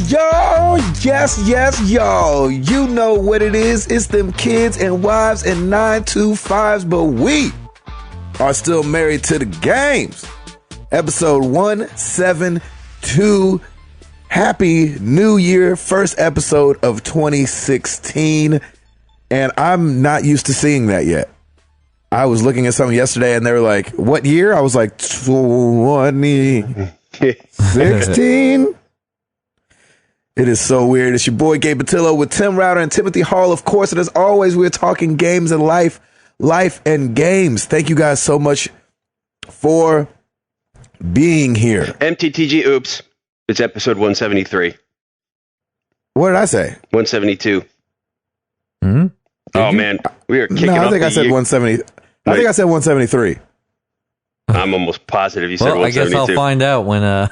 Yo. You know what it is. It's them kids and wives and 925s, but we are still married to the games. Episode 172. Happy New Year. First episode of 2016. And I'm not used to seeing that yet. I was looking at something yesterday and they were like, what year? I was like, 2016. It is so weird. It's your boy Gabe Batillo with Tim Router and Timothy Hall, of course. And as always, we're talking games and life and games. Thank you guys so much for being here. MTTG, oops. It's episode 173. What did I say? 172. Mm-hmm. Oh, man. We are kicking off I think I said 170. I think I said 173. I'm almost positive you said 172. I guess I'll find out when... Oh,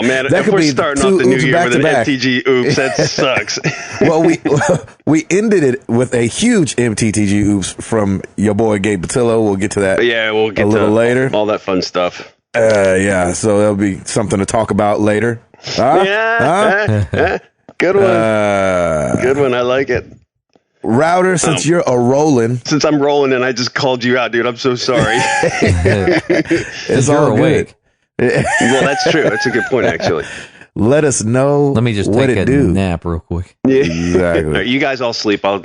man. If we're starting off the new year with an MTG oops, that sucks. Well, we ended it with a huge MTTG oops from your boy Gabe Batillo. We'll get to that we'll get a little later. All that fun stuff. So that'll be something to talk about later. Good one. Good one. I like it. Router, since you're a rolling. Since I'm rolling and I just called you out, dude, I'm so sorry. It's all awake. Well, that's true. That's a good point, actually. Let us know. Let me just take a nap real quick. Yeah. Exactly. Right, you guys all sleep. I'll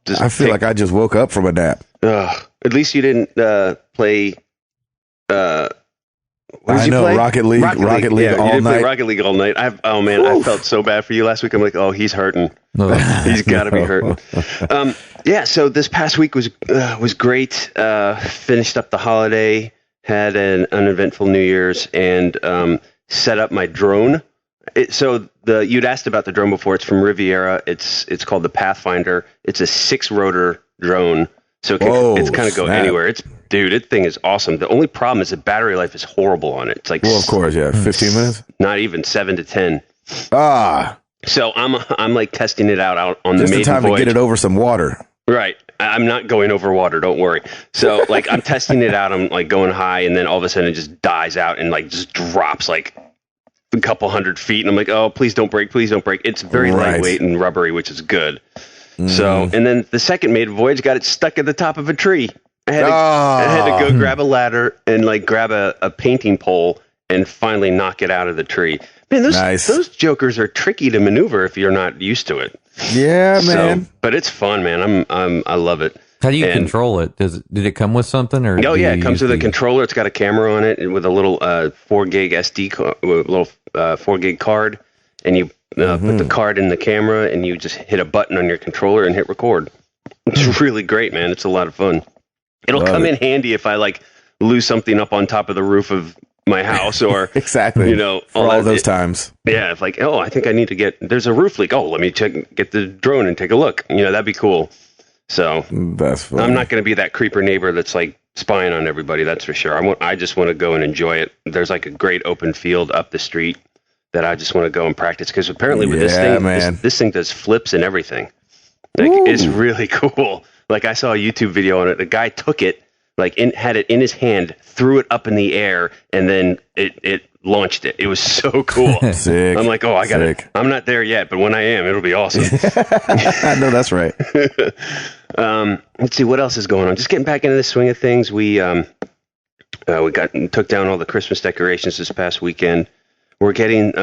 just. I feel like I just woke up from a nap. At least you didn't play. I know, Rocket League all night. Play Rocket League all night. I felt so bad for you last week. I'm like, oh, he's hurting. He's got to be hurting. So this past week was great. Finished up the holiday, had an uneventful New Year's, and set up my drone. You'd asked about the drone before. It's from Riviera. It's called the Pathfinder. It's a 6-rotor drone, so it's kind of go anywhere. Dude, that thing is awesome. The only problem is the battery life is horrible on it. It's like, of course, 15 minutes? Not even 7 to 10. So I'm like testing it out on just the maiden voyage. Just in time to get it over some water. Right. I'm not going over water. Don't worry. So like I'm testing it out. I'm like going high, and then all of a sudden it just dies out and like just drops like a couple hundred feet. And I'm like, oh, please don't break. Please don't break. It's very lightweight and rubbery, which is good. So, and then the second maiden voyage got it stuck at the top of a tree. I had to go grab a ladder and like grab a painting pole and finally knock it out of the tree. Man, those jokers are tricky to maneuver if you're not used to it. Yeah, man. But it's fun, man. I love it. How do you control it? Did it come with something, or? Oh yeah, it comes with a controller. It's got a camera on it with a little 4 gig SD little 4 gig card, and you put the card in the camera, and you just hit a button on your controller and hit record. It's really great, man. It's a lot of fun. It'll come in handy if I like lose something up on top of the roof of my house, or exactly, all those times. Yeah, if like, I think I need to there's a roof leak. Oh, let me get the drone and take a look. That'd be cool. So that's funny. I'm not going to be that creeper neighbor that's like spying on everybody. That's for sure. I just want to go and enjoy it. There's like a great open field up the street that I just want to go and practice, because apparently with this thing, this thing does flips and everything. Like it's really cool. Like I saw a YouTube video on it. The guy took it, had it in his hand, threw it up in the air, and then it launched it. It was so cool. Sick. I'm like, I got it. I'm not there yet, but when I am, it'll be awesome. I know that's right. Let's see what else is going on. Just getting back into the swing of things. We took down all the Christmas decorations this past weekend. We're getting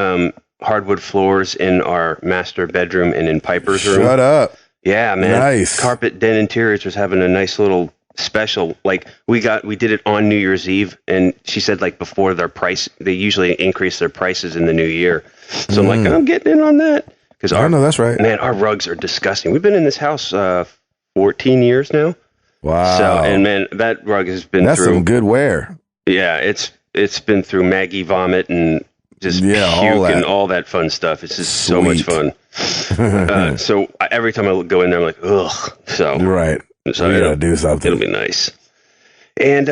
hardwood floors in our master bedroom and in Piper's room. Shut up. Yeah, man. Nice. Carpet Den Interiors was having a nice little special. Like we did it on New Year's Eve, and she said like before their price, they usually increase their prices in the new year. So I'm like, I'm getting in on that, because I know that's right. Man, our rugs are disgusting. We've been in this house 14 years now. Wow. So, and man, that rug has been that's through some good wear. Yeah, it's been through Maggie vomit and just puke and all that fun stuff. It's just so much fun. So every time I go in there, I'm like, ugh. So right. So you gotta do something. It'll be nice. And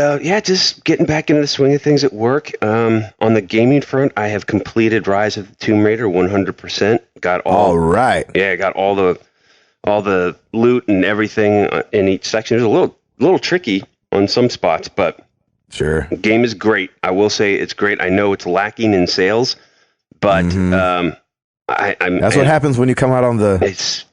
just getting back into the swing of things at work. On the gaming front, I have completed Rise of the Tomb Raider 100%. Got all right. Yeah, got all the loot and everything in each section. It's a little tricky on some spots, but sure. The game is great. I will say it's great. I know it's lacking in sales, But Mhm. I'm That's what happens when you come out on the it's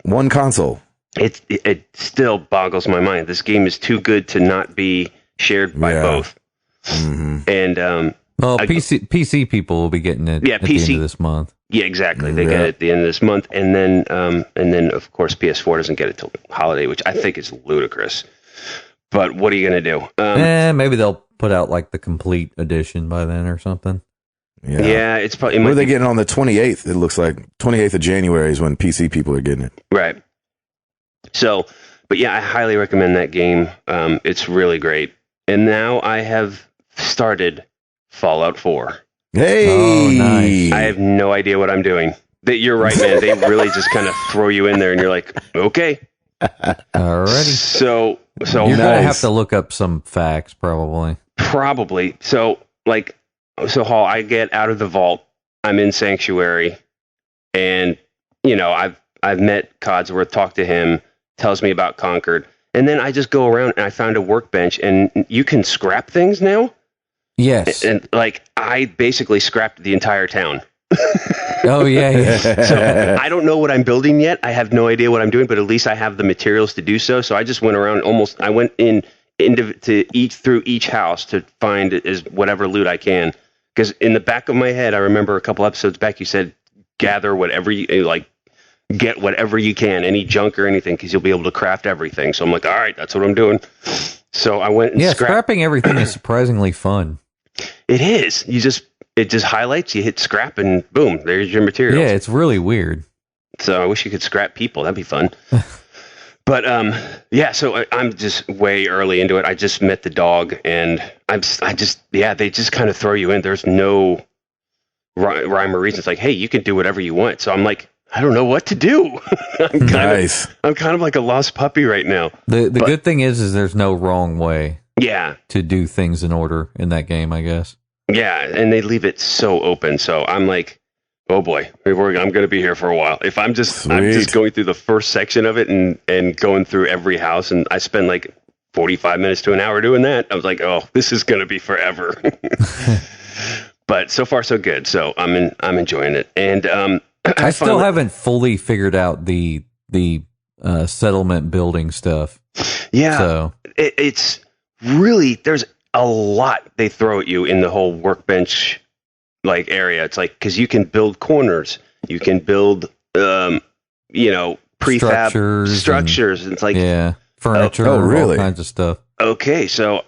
one console. it still boggles my mind. This game is too good to not be shared by both. Mm-hmm. And well, PC people will be getting it at the end of this month. Yeah, exactly. They get it at the end of this month, and then of course PS4 doesn't get it till holiday, which I think is ludicrous. But what are you going to do? Maybe they'll put out like the complete edition by then or something. Yeah, it's probably. Where are they getting on the 28th? It looks like 28th of January is when PC people are getting it. Right. So, but yeah, I highly recommend that game. It's really great. And now I have started Fallout 4. Hey! Oh, nice. I have no idea what I'm doing. You're right, man. They really just kind of throw you in there, and you're like, okay. Alrighty. So you're gonna have to look up some facts, probably. Probably. So Hall, I get out of the vault. I'm in Sanctuary, and I've met Codsworth, talked to him, tells me about Concord, and then I just go around and I found a workbench, and you can scrap things now. Yes. And I basically scrapped the entire town. Oh yeah. So I don't know what I'm building yet. I have no idea what I'm doing, but at least I have the materials to do so. So I just went around I went through each house to find whatever loot I can. Because in the back of my head, I remember a couple episodes back, you said gather whatever you get whatever you can, any junk or anything, because you'll be able to craft everything. So I'm like, all right, that's what I'm doing. So I went and scrapping everything is surprisingly fun. It is. It just highlights, you hit scrap, and boom, there's your materials. Yeah, it's really weird. So I wish you could scrap people. That'd be fun. But so I'm just way early into it. I just met the dog, and they just kind of throw you in. There's no rhyme or reason. It's like, hey, you can do whatever you want. So I'm like, I don't know what to do. I'm kind of like a lost puppy right now. The good thing is there's no wrong way. Yeah. To do things in order in that game, I guess. Yeah, and they leave it so open. So I'm like, oh boy, I'm going to be here for a while. If I'm just going through the first section of it and going through every house, and I spend like 45 minutes to an hour doing that, I was like, oh, this is going to be forever. But so far so good. So I'm enjoying it, and I still haven't fully figured out the settlement building stuff. Yeah, so it's really, there's a lot they throw at you in the whole workbench area. It's like, because you can build corners, you can build prefab structures. And it's like furniture, all kinds of stuff. Okay, so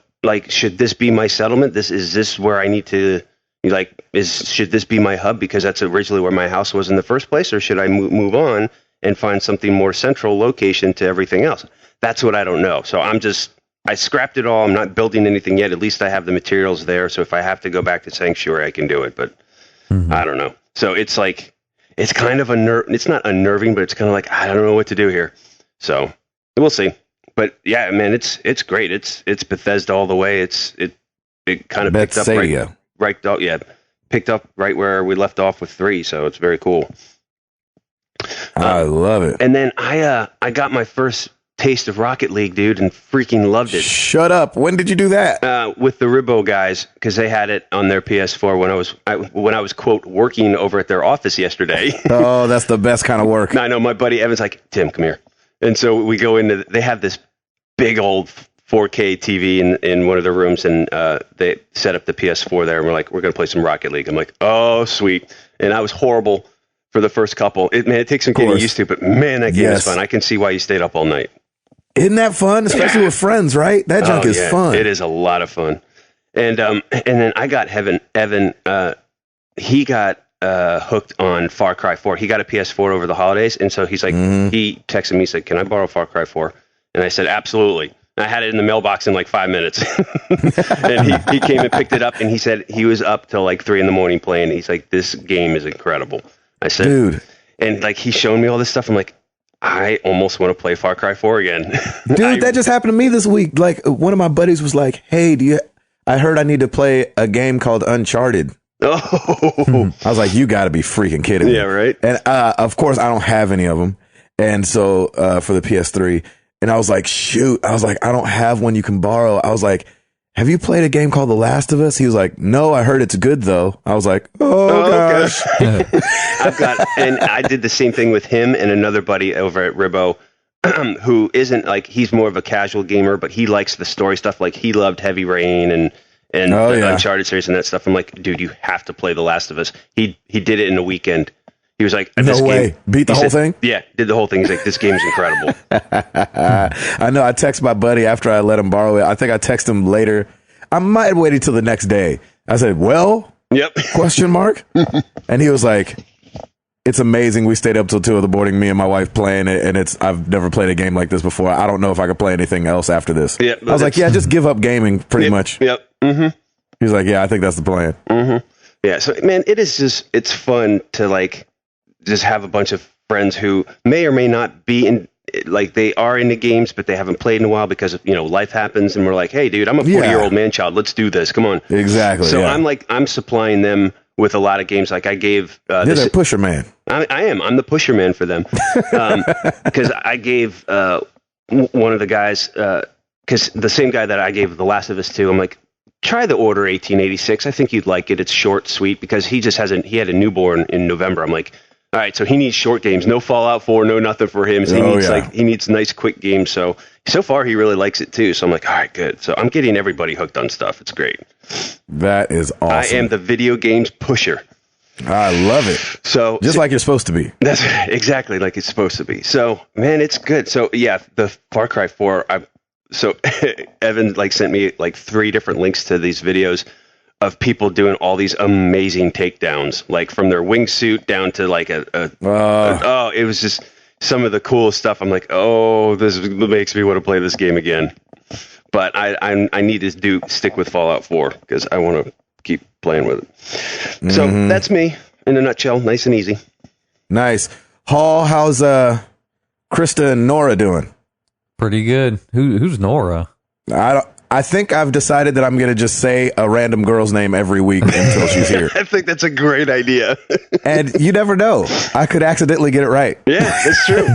should this be my settlement? Is this where I need to should this be my hub because that's originally where my house was in the first place, or should I move on and find something more central location to everything else? That's what I don't know. So I scrapped it all. I'm not building anything yet. At least I have the materials there. So if I have to go back to Sanctuary, I can do it. But I don't know. So it's kind of it's not unnerving, but it's kind of like, I don't know what to do here. So we'll see. But yeah, man, it's great. It's Bethesda all the way. It kind of picked up picked up right where we left off with 3. So it's very cool. I love it. And then I got my first taste of Rocket League, dude, and freaking loved it. Shut up. When did you do that? With the Ribbo guys, because they had it on their PS4 when I was quote working over at their office yesterday. Oh, that's the best kind of work. I know. My buddy Evan's like, Tim, come here. And so we go into, they have this big old 4K TV in one of the rooms, and they set up the PS4 there, and we're like, we're going to play some Rocket League. I'm like, oh, sweet. And I was horrible for the first couple. It takes some getting used to, but man, that game is fun. I can see why you stayed up all night. Isn't that fun? Especially with friends, right? That junk is fun. It is a lot of fun. And then I got Evan, he got hooked on Far Cry 4. He got a PS4 over the holidays, and so he's like, he texted me, said, can I borrow Far Cry 4? And I said, absolutely. I had it in the mailbox in like 5 minutes. And he came and picked it up, and he said he was up till like 3 a.m. playing. He's like, this game is incredible. I said, dude. And he's showing me all this stuff. I'm like, I almost want to play Far Cry 4 again. Dude, that just happened to me this week. One of my buddies was like, hey, I heard I need to play a game called Uncharted. Oh. I was like, you got to be freaking kidding me. Yeah, right. And of course, I don't have any of them. And so for the PS3, and I was like, shoot, I don't have one you can borrow. I was like, have you played a game called The Last of Us? He was like, no, I heard it's good though. I was like, oh gosh. And I did the same thing with him and another buddy over at Ribbo, who isn't like, he's more of a casual gamer, but he likes the story stuff. Like he loved Heavy Rain and the Uncharted series and that stuff. I'm like, dude, you have to play The Last of Us. He did it in a weekend. He was like, no way. Beat the whole thing? Yeah, did the whole thing. He's like, this game is incredible. I know. I text my buddy after I let him borrow it. I think I text him later. I might have waited till the next day. I said, well, yep. question mark. And he was like, it's amazing. We stayed up till 2 a.m, me and my wife playing it. And I've never played a game like this before. I don't know if I could play anything else after this. Yep, I was like, yeah, just give up gaming pretty much. Yep. Mm-hmm. He's like, yeah, I think that's the plan. Mm-hmm. Yeah. So, man, it's fun to like, just have a bunch of friends who may or may not be in, like they are into games, but they haven't played in a while because of, life happens. And we're like, hey, dude, I'm a 40-year-old man child. Let's do this. Come on. Exactly. So I'm supplying them with a lot of games. Like I gave, you're the pusher man. I am. I'm the pusher man for them. Because I gave, one of the guys, because the same guy that I gave The Last of Us to, I'm like, try the Order 1886. I think you'd like it. It's short, sweet, because he had a newborn in November. I'm like, all right, so he needs short games, no Fallout 4, no nothing for him. So he needs nice, quick games. So far, he really likes it too. So I'm like, all right, good. So I'm getting everybody hooked on stuff. It's great. That is awesome. I am the video games pusher. I love it. So just like you're supposed to be. That's exactly like it's supposed to be. So man, it's good. So yeah, the Far Cry 4. So Evan sent me 3 different links to these videos of people doing all these amazing takedowns, like from their wingsuit down to it was just some of the coolest stuff. I'm like, oh, this makes me want to play this game again. But I need to stick with Fallout 4 because I want to keep playing with it. Mm-hmm. So that's me in a nutshell. Nice and easy. Nice. Hall, how's Krista and Nora doing? Pretty good. Who's Nora? I think I've decided that I'm going to just say a random girl's name every week until she's here. I think that's a great idea. And you never know. I could accidentally get it right. Yeah, that's true.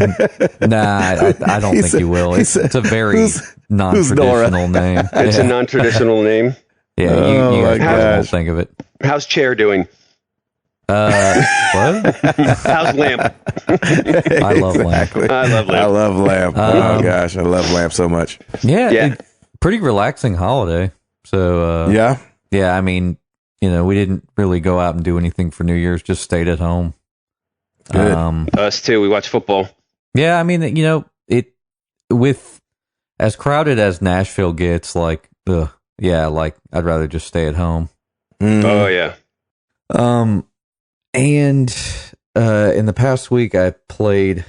Nah, I don't think you will. It's a very non-traditional name. It's a non-traditional name. Yeah, you guys won't think of it. How's Chair doing? What? How's Lamp? I love Lamp. I love Lamp. Oh gosh, I love Lamp so much. Yeah. Pretty relaxing holiday. So yeah. I mean, we didn't really go out and do anything for New Year's. Just stayed at home. Good. Us too. We watch football. Yeah, I mean, it with as crowded as Nashville gets, I'd rather just stay at home. Mm. Oh yeah. And in the past week, I played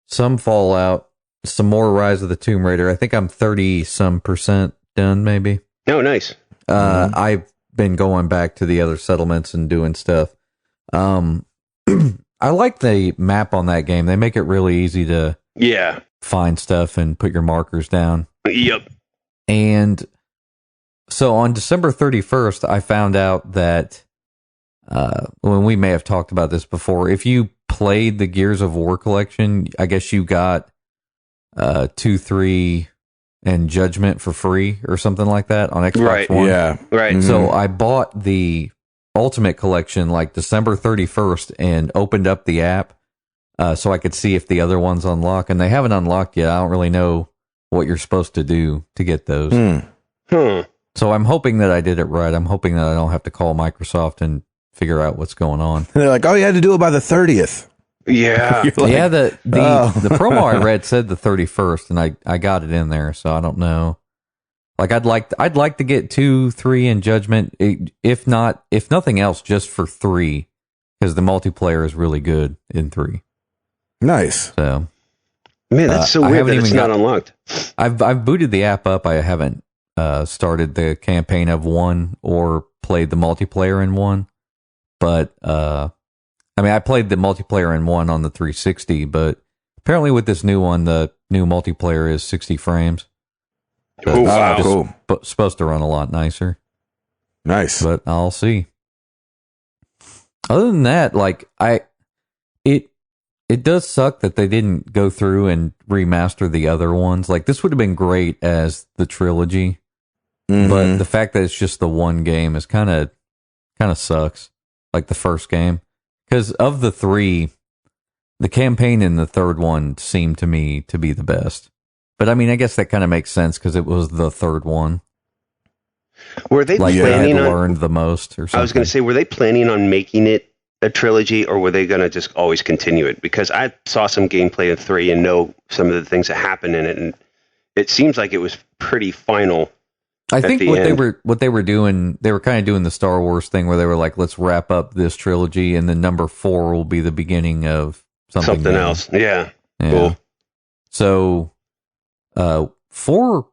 some Fallout, some more Rise of the Tomb Raider. I think I'm 30% done, maybe. Oh, nice. I've been going back to the other settlements and doing stuff. I like the map on that game. They make it really easy to find stuff and put your markers down. Yep. And so on December 31st, I found out that when we may have talked about this before, if you played the Gears of War collection, I guess you got 2, 3, and Judgment for free or something like that on Xbox One. Yeah, right. Mm-hmm. So I bought the Ultimate Collection December 31st and opened up the app so I could see if the other ones unlock, and they haven't unlocked yet. I don't really know what you're supposed to do to get those. So I'm hoping that I did it right. I'm hoping that I don't have to call Microsoft and figure out what's going on. They're like, oh, you had to do it by the 30th. Yeah. Yeah, the promo I read said the 31st, and I got it in there, so I don't know. I'd like to get 2, 3 in Judgment, if nothing else, just for 3, because the multiplayer is really good in 3. Nice. So, man, that's so weird that it's not unlocked. I've booted the app up. I haven't started the campaign of 1 or played the multiplayer in 1, but I played the multiplayer in 1 on the 360, but apparently with this new one, the new multiplayer is 60 frames. So oh, wow. Cool. Supposed to run a lot nicer. Nice. But I'll see. Other than that, it does suck that they didn't go through and remaster the other ones. This would have been great as the trilogy. But the fact that it's just the one game is kind of sucks. Like the first game, because of the three, the campaign in the third one seemed to me to be the best. But I mean, I guess that kind of makes sense because it was the third one. Were they like planning they had on learned the most, or something? I was going to say, were they planning on making it a trilogy, or were they going to just always continue it? Because I saw some gameplay of 3 and know some of the things that happened in it, and it seems like it was pretty final. I think what they were doing, they were kind of doing the Star Wars thing where they were like, let's wrap up this trilogy, and then number 4 will be the beginning of something else. Yeah. Cool. So, 4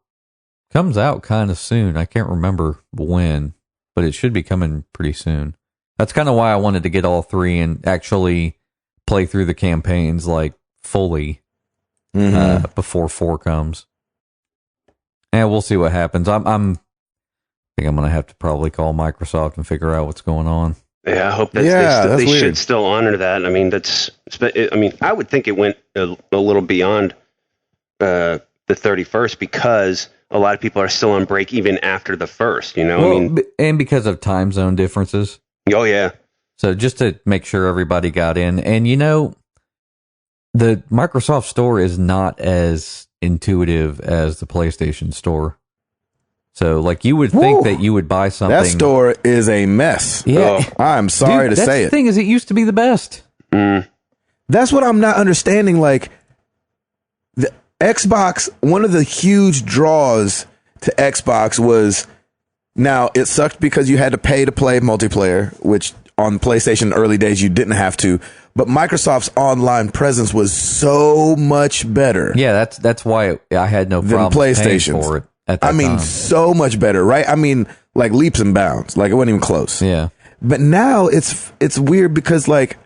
comes out kind of soon. I can't remember when, but it should be coming pretty soon. That's kind of why I wanted to get all 3 and actually play through the campaigns like fully before 4 comes. Yeah, we'll see what happens. I think I'm going to have to probably call Microsoft and figure out what's going on. Yeah, I hope that they should still honor that. I mean, I would think it went a little beyond the 31st because a lot of people are still on break even after the 1st, you know? Well, and because of time zone differences. Oh, yeah. So just to make sure everybody got in. And, you know, the Microsoft Store is not as intuitive as the PlayStation Store. So, like, you would think that you would buy something. That store is a mess. Yeah. I'm sorry to say it. The thing is, it used to be the best. That's what I'm not understanding. Like, the Xbox, one of the huge draws to Xbox was, now it sucked because you had to pay to play multiplayer, which on PlayStation early days you didn't have to. But Microsoft's online presence was so much better. Yeah, that's why I had no problem paying for it at that time. So much better, right? I mean, like leaps and bounds. Like it wasn't even close. Yeah. But now it's weird because, like,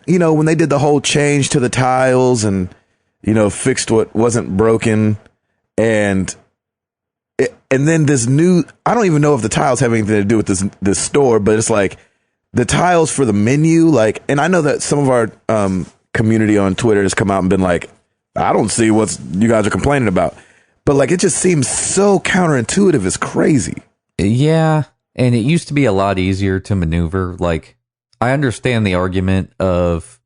you know, when they did the whole change to the tiles and, you know, fixed what wasn't broken, and then this new, I don't even know if the tiles have anything to do with this store, but it's like the tiles for the menu, like, and I know that some of our community on Twitter has come out and been like, I don't see what you guys are complaining about. But like, it just seems so counterintuitive. It's crazy. Yeah. And it used to be a lot easier to maneuver. Like, I understand the argument of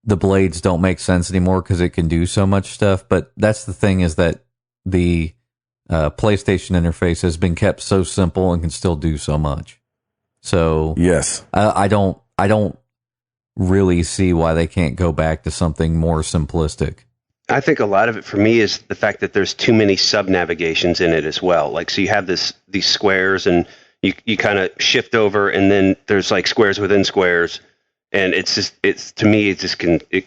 the blades don't make sense anymore because it can do so much stuff. But that's the thing, is that the PlayStation interface has been kept so simple and can still do so much. So yes, I don't really see why they can't go back to something more simplistic. I think a lot of it for me is the fact that there's too many sub navigations in it as well. Like, so you have these squares, and you kind of shift over, and then there's like squares within squares, and it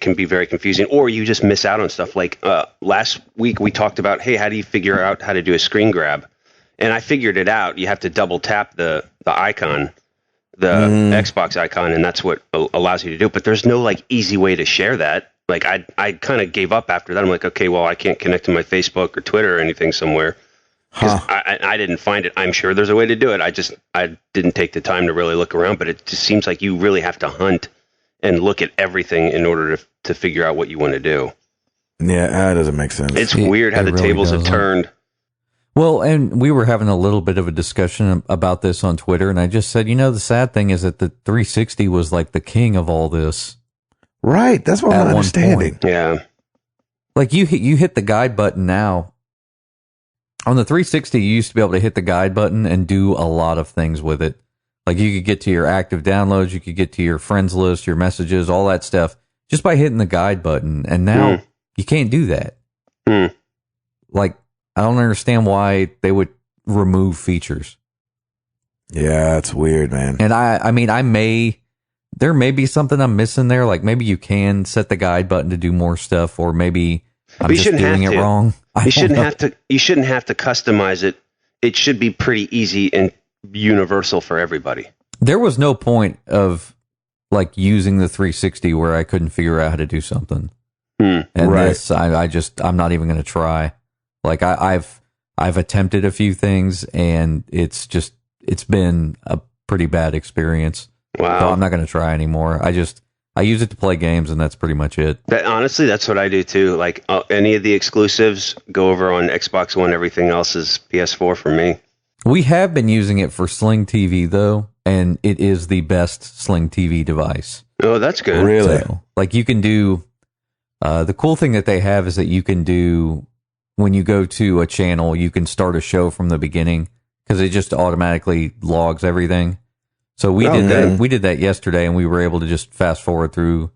can be very confusing, or you just miss out on stuff. Like last week we talked about, hey, how do you figure out how to do a screen grab? And I figured it out. You have to double tap the icon, the Xbox icon, and that's what allows you to do it. But there's no like easy way to share that. Like I kind of gave up after that. I'm like, okay, well, I can't connect to my Facebook or Twitter or anything somewhere because I didn't find it. I'm sure there's a way to do it. I didn't take the time to really look around, but it just seems like you really have to hunt and look at everything in order to figure out what you want to do. Yeah, that doesn't make sense. It's weird how the really tables have turned. Well, and we were having a little bit of a discussion about this on Twitter, and I just said, you know, the sad thing is that the 360 was like the king of all this. Right, that's what I'm not understanding. Point. Yeah. Like you hit the guide button now. On the 360, you used to be able to hit the guide button and do a lot of things with it. Like you could get to your active downloads, you could get to your friends list, your messages, all that stuff, just by hitting the guide button. And now you can't do that. Like, I don't understand why they would remove features. Yeah, it's weird, man. And I mean, there may be something I'm missing there. Like maybe you can set the guide button to do more stuff, or maybe I'm just doing it wrong. You shouldn't have to customize it. It should be pretty easy and universal for everybody. There was no point of like using the 360 where I couldn't figure out how to do something. And this, I'm not even going to try. Like I've attempted a few things, and it's been a pretty bad experience. Wow. So I'm not going to try anymore. I use it to play games, and that's pretty much it. Honestly, that's what I do too. Like any of the exclusives go over on Xbox One. Everything else is PS4 for me. We have been using it for Sling TV though, and it is the best Sling TV device. Oh, that's good. Really? So, like you can do, the cool thing that they have is that you can do, when you go to a channel, you can start a show from the beginning because it just automatically logs everything. So we did that. We did that yesterday, and we were able to just fast forward through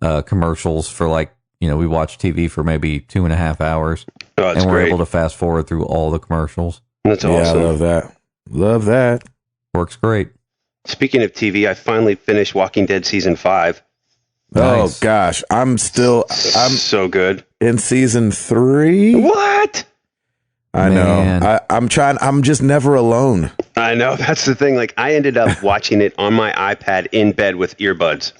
commercials for like, we watched TV for maybe 2.5 hours, and we're able to fast forward through all the commercials. That's awesome. Yeah, I love that. Love that. Works great. Speaking of TV, I finally finished Walking Dead season 5. Nice. Oh gosh, I'm so good in season 3. What? I know. I'm just never alone. I know. That's the thing. Like, I ended up watching it on my iPad in bed with earbuds.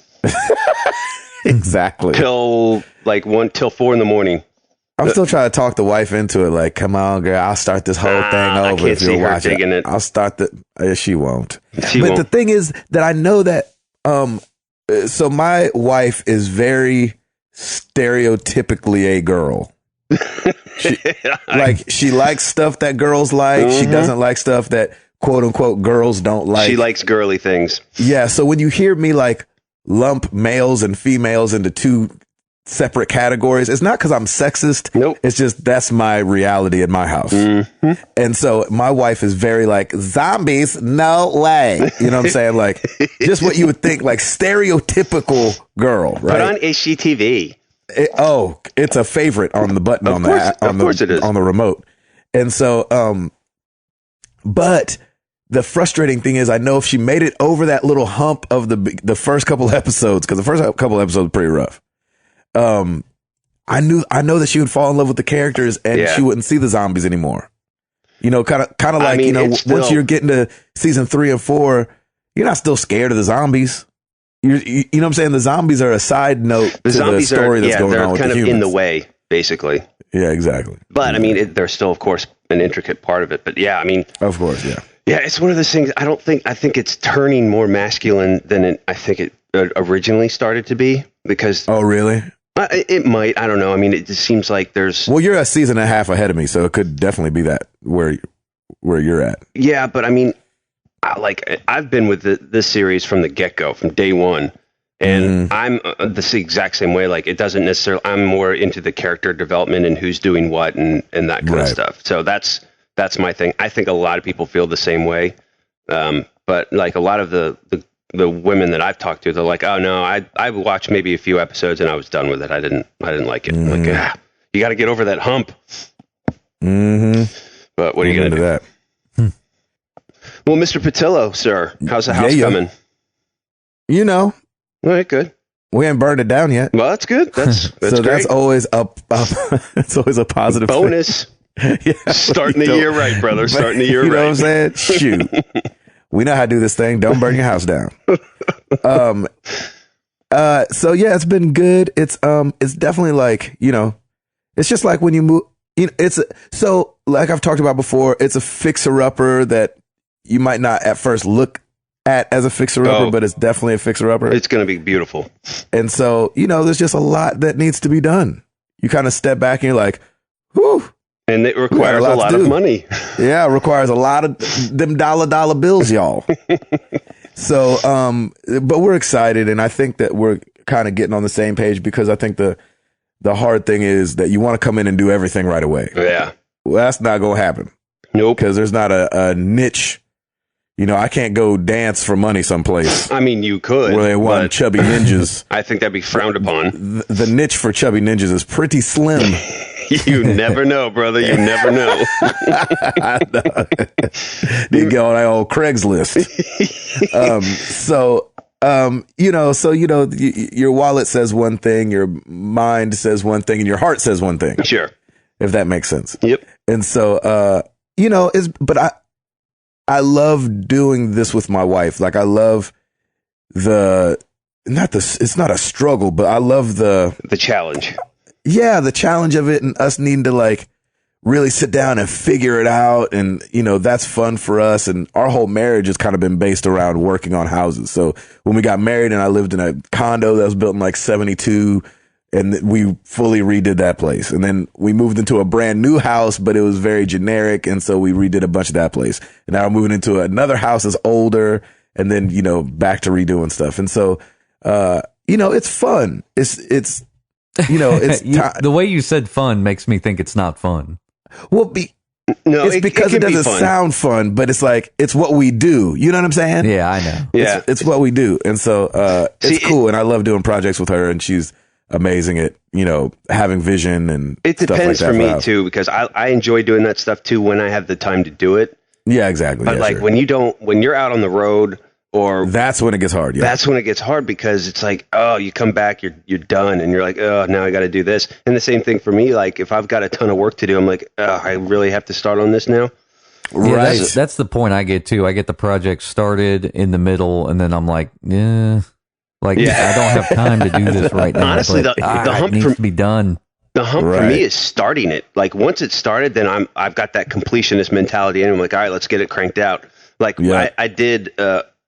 Exactly. Till 4 in the morning. I'm still trying to talk the wife into it. Like, come on, girl, I'll start this whole thing over. I can't see her digging it. I'll start she won't. She won't. The thing is that I know that, so my wife is very stereotypically a girl. She likes stuff that girls like. Mm-hmm. She doesn't like stuff that quote unquote girls don't like. She likes girly things. Yeah. So when you hear me like lump males and females into two separate categories, it's not because I'm sexist. Nope. It's just that's my reality in my house. Mm-hmm. And so my wife is very like, zombies, no way. You know what I'm saying? Like just what you would think, like stereotypical girl, right? Put on HGTV. It's a favorite on the button of course it is. On the remote. And so, but the frustrating thing is I know if she made it over that little hump of the first couple episodes, because the first couple episodes were pretty rough. I know that she would fall in love with the characters and she wouldn't see the zombies anymore. Kind of like, once you're getting to season 3 and 4, you're not still scared of the zombies. You know what I'm saying? The zombies are a side note to the story that's going on with the humans. They're kind of in the way, basically. Yeah, exactly. But I mean, they're still, of course, an intricate part of it. But yeah, I mean, of course, yeah. Yeah, it's one of those things. I think it's turning more masculine than I think it originally started to be. Because oh, really? It might. I don't know. I mean, it just seems like there's. Well, you're a season and a half ahead of me, so it could definitely be that where you're at. Yeah, but I mean, I've been with this series from the get-go, from day one, and I'm the exact same way. Like, it doesn't necessarily. I'm more into the character development and who's doing what and that kind of stuff. So that's my thing. I think a lot of people feel the same way, but like a lot of the women that I've talked to, they're like, oh no, I watched maybe a few episodes and I was done with it. I didn't like it. Like, you got to get over that hump. Mm-hmm. But what are you going to do? That? Well, Mr. Patillo, sir, how's the house coming? All right, good. We ain't burned it down yet. Well, that's good. That's so great. That's always it's always a positive bonus. Yeah, starting the year right, brother. Starting the year right. You know what I'm saying? Shoot. We know how to do this thing. Don't burn your house down. So yeah, it's been good. It's definitely like, it's just like when you move, so like I've talked about before, it's a fixer-upper that you might not at first look at as a fixer-upper, but it's definitely a fixer-upper. It's going to be beautiful. And so, there's just a lot that needs to be done. You kind of step back and you're like, whew. And it requires a lot of money. Yeah, it requires a lot of them dollar bills, y'all. So, but we're excited, and I think that we're kind of getting on the same page because I think the hard thing is that you want to come in and do everything right away. Yeah. Well, that's not going to happen. Nope. Because there's not a niche. I can't go dance for money someplace. I mean, you could. Where they want chubby ninjas. I think that'd be frowned upon. The niche for chubby ninjas is pretty slim. You never know, brother. You never know. I know. You go on that old Craigslist. Your wallet says one thing, your mind says one thing, and your heart says one thing. Sure. If that makes sense. Yep. And so, I love doing this with my wife. Like, I love it's not a struggle, but I love the challenge. Yeah, the challenge of it and us needing to like really sit down and figure it out. And, that's fun for us. And our whole marriage has kind of been based around working on houses. So when we got married and I lived in a condo that was built in like 72 and we fully redid that place. And then we moved into a brand new house, but it was very generic. And so we redid a bunch of that place. And now we're moving into another house that's older, and then, you know, back to redoing stuff. And so, you know, it's fun. It's, you know, it's the way you said fun makes me think it's not fun. Well, it's because it doesn't sound fun, but it's like, it's what we do. You know what I'm saying? Yeah, I know. Yeah. It's what we do. And so, it's cool. And I love doing projects with her, and she's amazing at, you know, having vision and it stuff depends like that for me too, because I enjoy doing that stuff too when I have the time to do it. Yeah, exactly. But like when you're out on the road, or that's when it gets hard. Yeah. That's when it gets hard, because it's like, oh, you come back, you're done, and you're like, oh, now I got to do this. And the same thing for me. Like if I've got a ton of work to do, I'm like, oh, I really have to start on this now. Yeah, right. That's the point I get to. I get the project started in the middle, and then I'm like, yeah, I don't have time to do this right now. Honestly, the hump needs to be done. The hump for me is starting it. Like once it's started, then I've got that completionist mentality, and I'm like, all right, let's get it cranked out. Like I did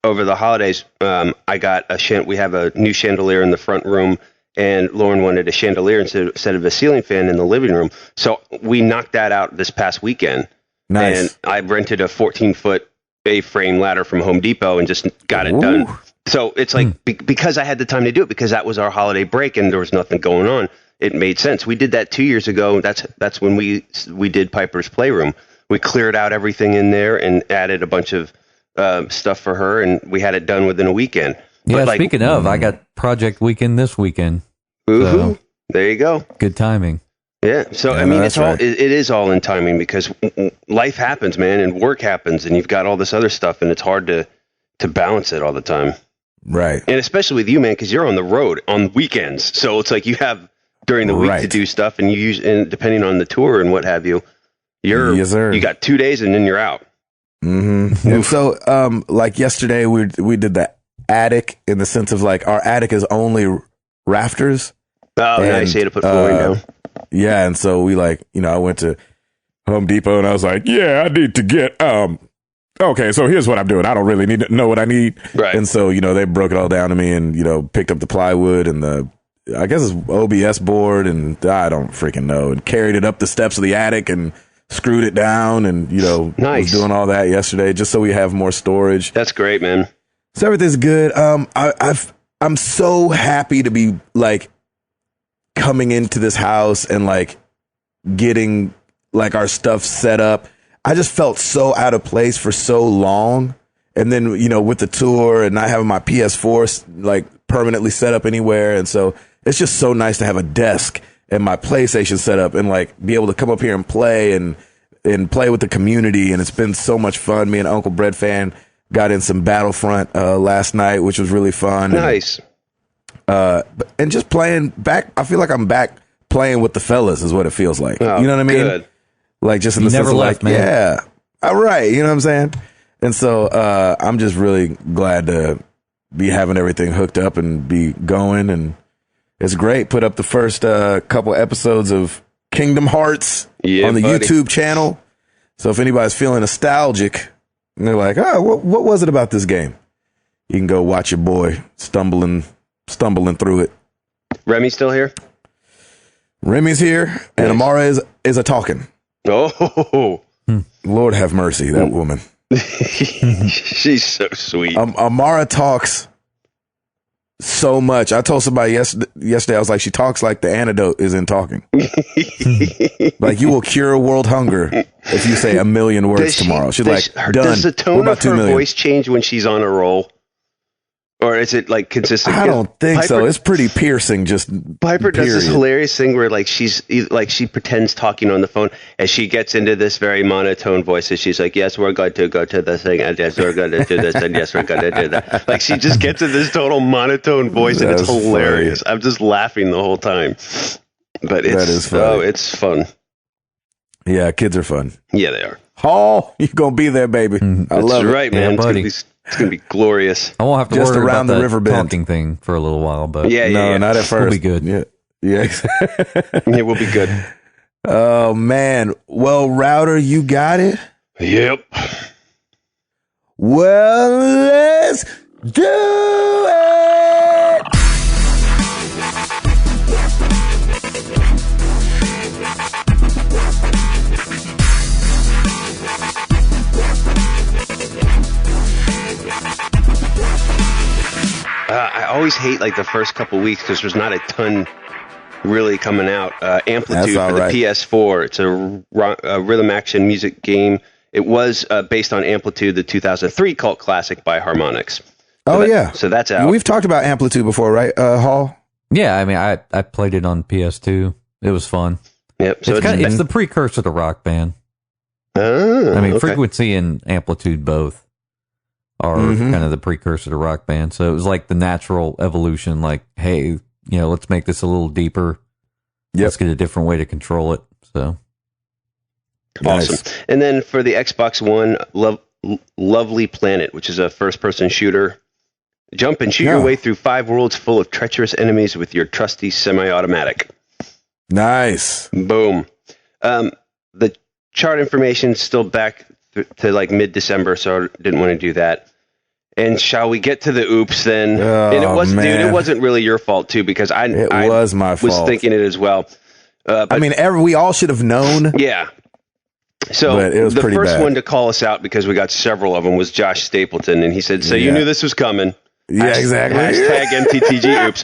over the holidays. I got we have a new chandelier in the front room, and Lauren wanted a chandelier instead of a ceiling fan in the living room. So we knocked that out this past weekend. Nice. And I rented a 14-foot A-frame ladder from Home Depot and just got it done. So it's like, because I had the time to do it, because that was our holiday break and there was nothing going on, it made sense. We did that 2 years ago. That's when we did Piper's Playroom. We cleared out everything in there and added a bunch of stuff for her, and we had it done within a weekend. Yeah, but speaking of, I got project weekend this weekend. So there you go. Good timing. Yeah. So, I mean, it's all, it is all in timing, because life happens, man, and work happens, and you've got all this other stuff, and it's hard to balance it all the time. Right. And especially with you, man, because you're on the road on weekends. So it's like you have during the week to do stuff, and and depending on the tour and what have you, you got 2 days and then you're out. Mm-hmm. And so, like yesterday, we did the attic, in the sense of like our attic is only rafters. Oh, nice. You had to put flooring down. Yeah. And so we I went to Home Depot and I was like, yeah, I need to get, okay, so here's what I'm doing. I don't really need to know what I need. Right. And so, they broke it all down to me, and, picked up the plywood and I guess it's OBS board, and I don't freaking know, and carried it up the steps of the attic and screwed it down, and, nice. was doing all that yesterday just so we have more storage. That's great, man. So everything's good. I'm so happy to be coming into this house and getting our stuff set up. I just felt so out of place for so long. And then, with the tour and not having my PS4 permanently set up anywhere. And so it's just so nice to have a desk and my PlayStation set up and be able to come up here and play and play with the community. And it's been so much fun. Me and Uncle Bread Fan got in some Battlefront last night, which was really fun. Nice. And just playing back, I feel like I'm back playing with the fellas is what it feels like. Oh, you know what I mean? Good. Just in the sense of man. Yeah, all right. You know what I'm saying? And so I'm just really glad to be having everything hooked up and be going. And it's great. Put up the first couple episodes of Kingdom Hearts on the YouTube channel. So if anybody's feeling nostalgic and they're like, oh, what was it about this game? You can go watch your boy stumbling through it. Remy's still here? Remy's here, and Amara is a talking. Oh, Lord have mercy, that woman. She's so sweet. Amara talks so much. I told somebody yesterday, I was like, she talks like the antidote is in talking. You will cure world hunger if you say 1 million words tomorrow. She's done. Does the tone of her voice change when she's on a roll? Or is it consistent? I don't think so. It's pretty piercing. Piper does this hilarious thing where she pretends talking on the phone as she gets into this very monotone voice, and she's like, "Yes, we're going to go to the thing, and yes, we're going to do this, and yes, we're going to do that." She just gets in this total monotone voice, and it's hilarious. Funny. I'm just laughing the whole time. But it's fun. Yeah, kids are fun. Yeah, they are. Oh, you're gonna be there, baby. I love it. That's right, man. Yeah, buddy. It's going to be glorious. I won't have to just worry around about the river bend talking thing for a little while, but no, not at first. We'll be good. Yeah. Yeah, we'll be good. Oh man. Well, Router, you got it? Yep. Well, let's do it. always hate like the first couple weeks because there's not a ton really coming out. Amplitude for the PS4. It's a rhythm action music game. It was based on Amplitude, the 2003 cult classic by Harmonix. So that's out. We've talked about Amplitude before, right, Hall? Yeah, I mean, I played it on PS2. It was fun. Yep. So it's the precursor to Rock Band. Oh, I mean, Frequency and Amplitude both are kind of the precursor to Rock Band. So it was like the natural evolution. Like, hey, let's make this a little deeper. Let's get a different way to control it. So awesome. Nice. And then for the Xbox One, Lovely Planet, which is a first-person shooter. Jump and shoot your way through 5 worlds full of treacherous enemies with your trusty semi-automatic. Nice. Boom. The chart information is still back to like mid-December, so I didn't want to do that. And shall we get to the oops then? And it wasn't, dude, it wasn't really your fault too, because I was my fault. Was thinking it as well. But, I mean, we all should have known. Yeah. So the first one to call us out, because we got several of them, was Josh Stapleton, and he said, "So you knew this was coming." Yeah, exactly. Hashtag MTTG oops.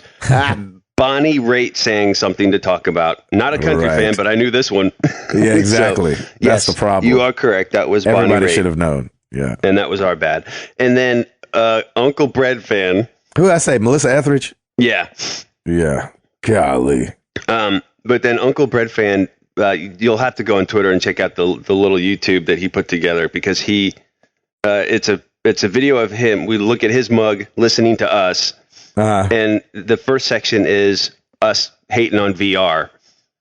Bonnie Raitt saying something to talk about. Not a country fan, but I knew this one. Yeah, exactly. So, That's the problem. You are correct. That was Everybody Bonnie Raitt. should have known. Yeah. And that was our bad. And then Uncle Bread fan. Who did I say? Melissa Etheridge? Yeah. Yeah. Golly. But then Uncle Bread fan, you'll have to go on Twitter and check out the little YouTube that he put together, because it's a video of him. We look at his mug listening to us. And the first section is us hating on VR.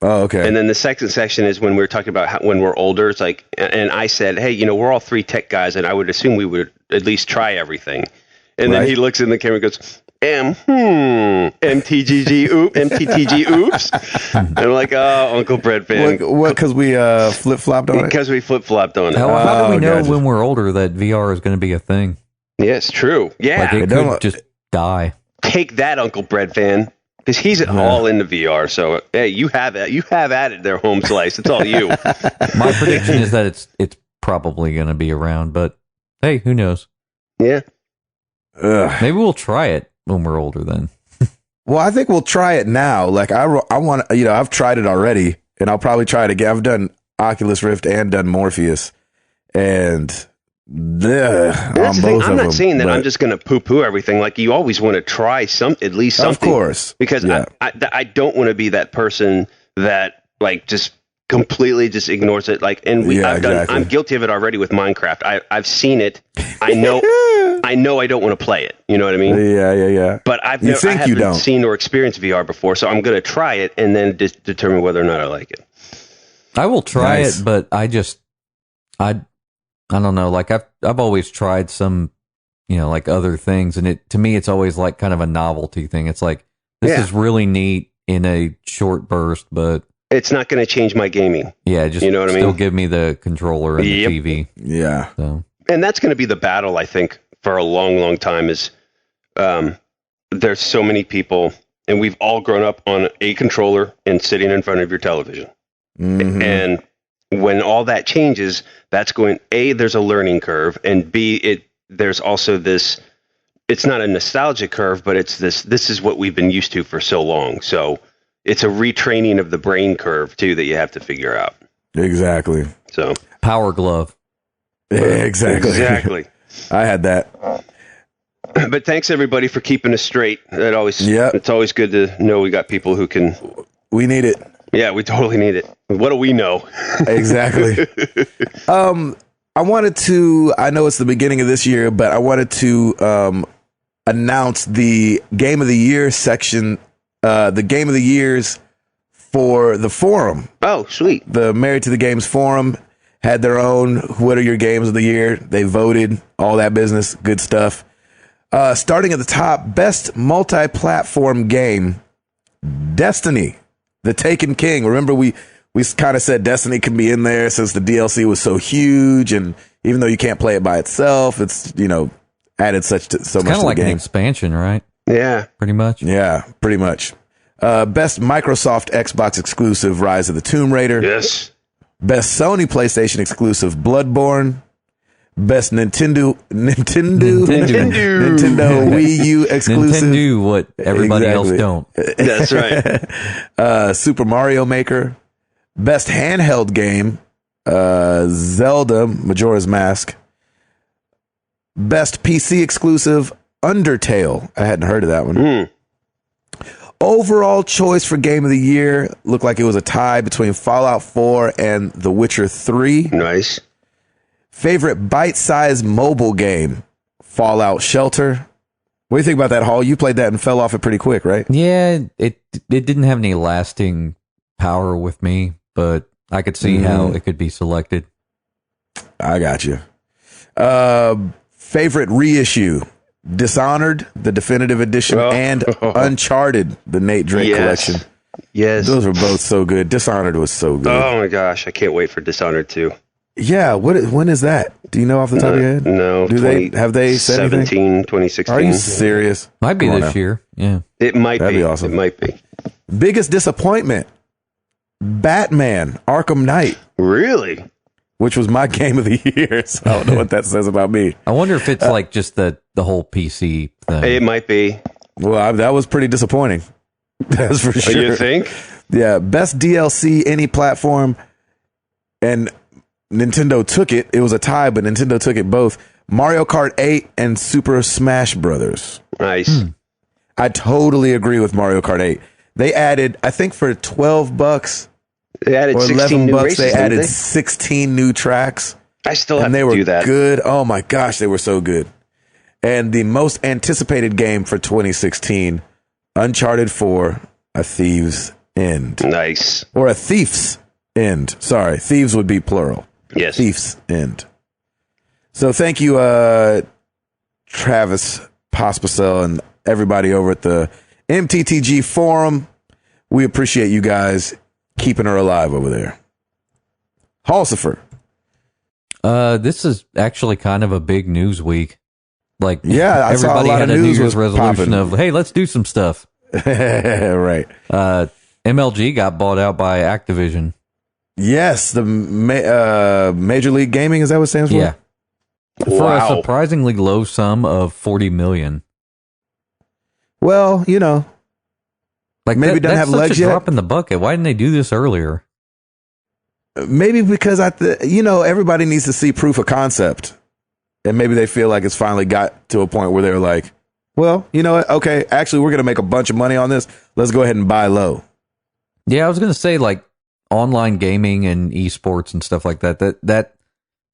Oh, okay. And then the second section is when we're talking about when we're older. It's like, and I said, hey, we're all 3 tech guys, and I would assume we would at least try everything. And then he looks in the camera and goes, MTTG oops. And I'm like, oh, Uncle Bread fan. What, because we flip-flopped on it? Because we flip-flopped on it. How do we know when we're older that VR is going to be a thing? Yeah, it's true. Yeah. Like, it could just die. Take that, Uncle Bread fan. Because he's all into VR. So, hey, you have at it there, home slice. It's all you. My prediction is that it's probably going to be around, but hey, who knows? Yeah. Maybe we'll try it when we're older then. Well, I think we'll try it now. Like, I want, I've tried it already, and I'll probably try it again. I've done Oculus Rift and done Morpheus, and on both of them. I'm not saying that I'm just going to poo-poo everything. Like, you always want to try at least something. Of course. Because I don't want to be that person that, like, just completely just ignores it. Like, and I'm guilty of it already with Minecraft. I've seen it. I know I don't want to play it. You know what I mean? Yeah. But I haven't seen or experienced VR before, so I'm going to try it and then determine whether or not I like it. I will try it, but I don't know. Like, I've always tried some, like other things, and to me, it's always like kind of a novelty thing. It's like, this is really neat in a short burst, but it's not going to change my gaming. Yeah, just you know what I mean? Still give me the controller and the TV. Yeah. So. And that's going to be the battle, I think, for a long, long time. Is there's so many people, and we've all grown up on a controller and sitting in front of your television, and when all that changes, that's going, A, there's a learning curve, and B, there's also this, it's not a nostalgia curve, but it's this is what we've been used to for so long. So it's a retraining of the brain curve, too, that you have to figure out. Exactly. So Power glove. Exactly. I had that. But thanks, everybody, for keeping us straight. It's always good to know we got people who can. We need it. Yeah, we totally need it. What do we know? Exactly. I wanted to, I know it's the beginning of this year, but I wanted to announce the Game of the Year section, the Game of the Years for the forum. Oh, sweet. The Married to the Games forum had their own, what are your games of the year? They voted, all that business, good stuff. Starting at the top, best multi-platform game, Destiny. The Taken King. Remember, we kind of said Destiny can be in there since the DLC was so huge, and even though you can't play it by itself, it's added so much to the game. Kind of like an expansion, right? Yeah, pretty much. Yeah, pretty much. Best Microsoft Xbox exclusive, Rise of the Tomb Raider. Yes. Best Sony PlayStation exclusive, Bloodborne. Best Nintendo Wii U exclusive. Nintendo what everybody else don't. That's right. Super Mario Maker. Best handheld game, Zelda Majora's Mask. Best PC exclusive, Undertale. I hadn't heard of that one. Overall choice for game of the year looked like it was a tie between Fallout 4 and The Witcher 3. Nice. Favorite bite-sized mobile game, Fallout Shelter. What do you think about that, Hall? You played that and fell off it pretty quick, right? Yeah, it didn't have any lasting power with me, but I could see how it could be selected. I got you. Favorite reissue, Dishonored, the definitive edition, and Uncharted, the Nate Drake collection. Yes. Those were both so good. Dishonored was so good. Oh my gosh, I can't wait for Dishonored 2. Yeah, when is that? Do you know off the top of your head? No. Have they said anything? 2016. Are you serious? Might be this year. Yeah. It might That'd be awesome. It might be. Biggest disappointment, Batman Arkham Knight. Really? Which was my game of the year, so I don't know what that says about me. I wonder if it's like just the whole PC thing. It might be. Well, that was pretty disappointing. That's for sure. You think? Yeah, best DLC any platform, and Nintendo took it. It was a tie, but Nintendo took it both. Mario Kart 8 and Super Smash Brothers. Nice. I totally agree with Mario Kart 8. They added, I think for $12 they added or 16 new $11, races, they added they? 16 new tracks. I still have And they to were do that. good. Oh my gosh, they were so good. And the most anticipated game for 2016, Uncharted 4, A Thief's End. Nice. Or A Thief's End. Sorry, thieves would be plural. Yes. Thief's End. So thank you, Travis Pospisil and everybody over at the MTTG forum. We appreciate you guys keeping her alive over there. Halsifer. This is actually kind of a big news week. Like, yeah, I saw a everybody lot had of a New news Year's was resolution popping. of, hey, let's do some stuff. Right. MLG got bought out by Activision. Yes, the Major League Gaming, is that what it stands for? Yeah. For Wow. a surprisingly low sum of $40 million. Well, you know, Like maybe it doesn't that's have legs such a yet. drop in the bucket. Why didn't they do this earlier? Maybe because everybody needs to see proof of concept, and maybe they feel like it's finally got to a point where they're like, well, you know what? Okay, actually, we're going to make a bunch of money on this. Let's go ahead and buy low. Yeah, I was going to say, like, online gaming and esports and stuff like that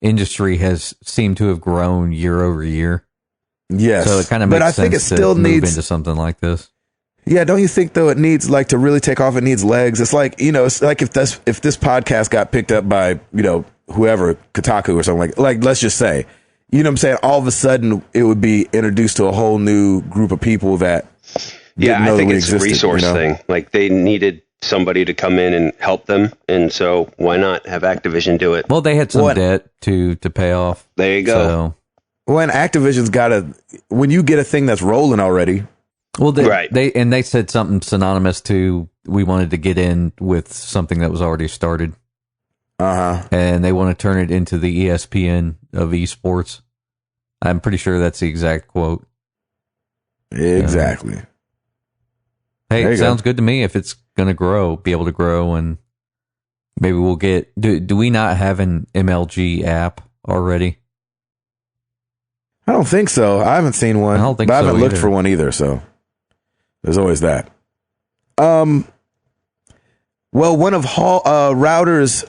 industry has seemed to have grown year over year. Yes, So it kind of makes but I sense think it still to move needs into something like this. Yeah, don't you think though it needs like to really take off? It needs legs. It's like it's like if this podcast got picked up by whoever, Kotaku or something like let's just say, you know what I'm saying, all of a sudden it would be introduced to a whole new group of people that didn't know I think that we it's a existed, resource thing. Like they needed somebody to come in and help them, and so why not have Activision do it? Well, they had some debt to pay off. There you go. So, When Activision's when you get a thing that's rolling already. well, Right. they said something synonymous to, we wanted to get in with something that was already started. And they want to turn it into the ESPN of esports. I'm pretty sure that's the exact quote. Exactly. Hey, There it you sounds go. good to me. If it's going to be able to grow, and maybe we'll get, do we not have an MLG app already? I don't think so. I haven't seen one. I don't think but I so haven't looked either. for one either, so there's always that. Well, one of Router's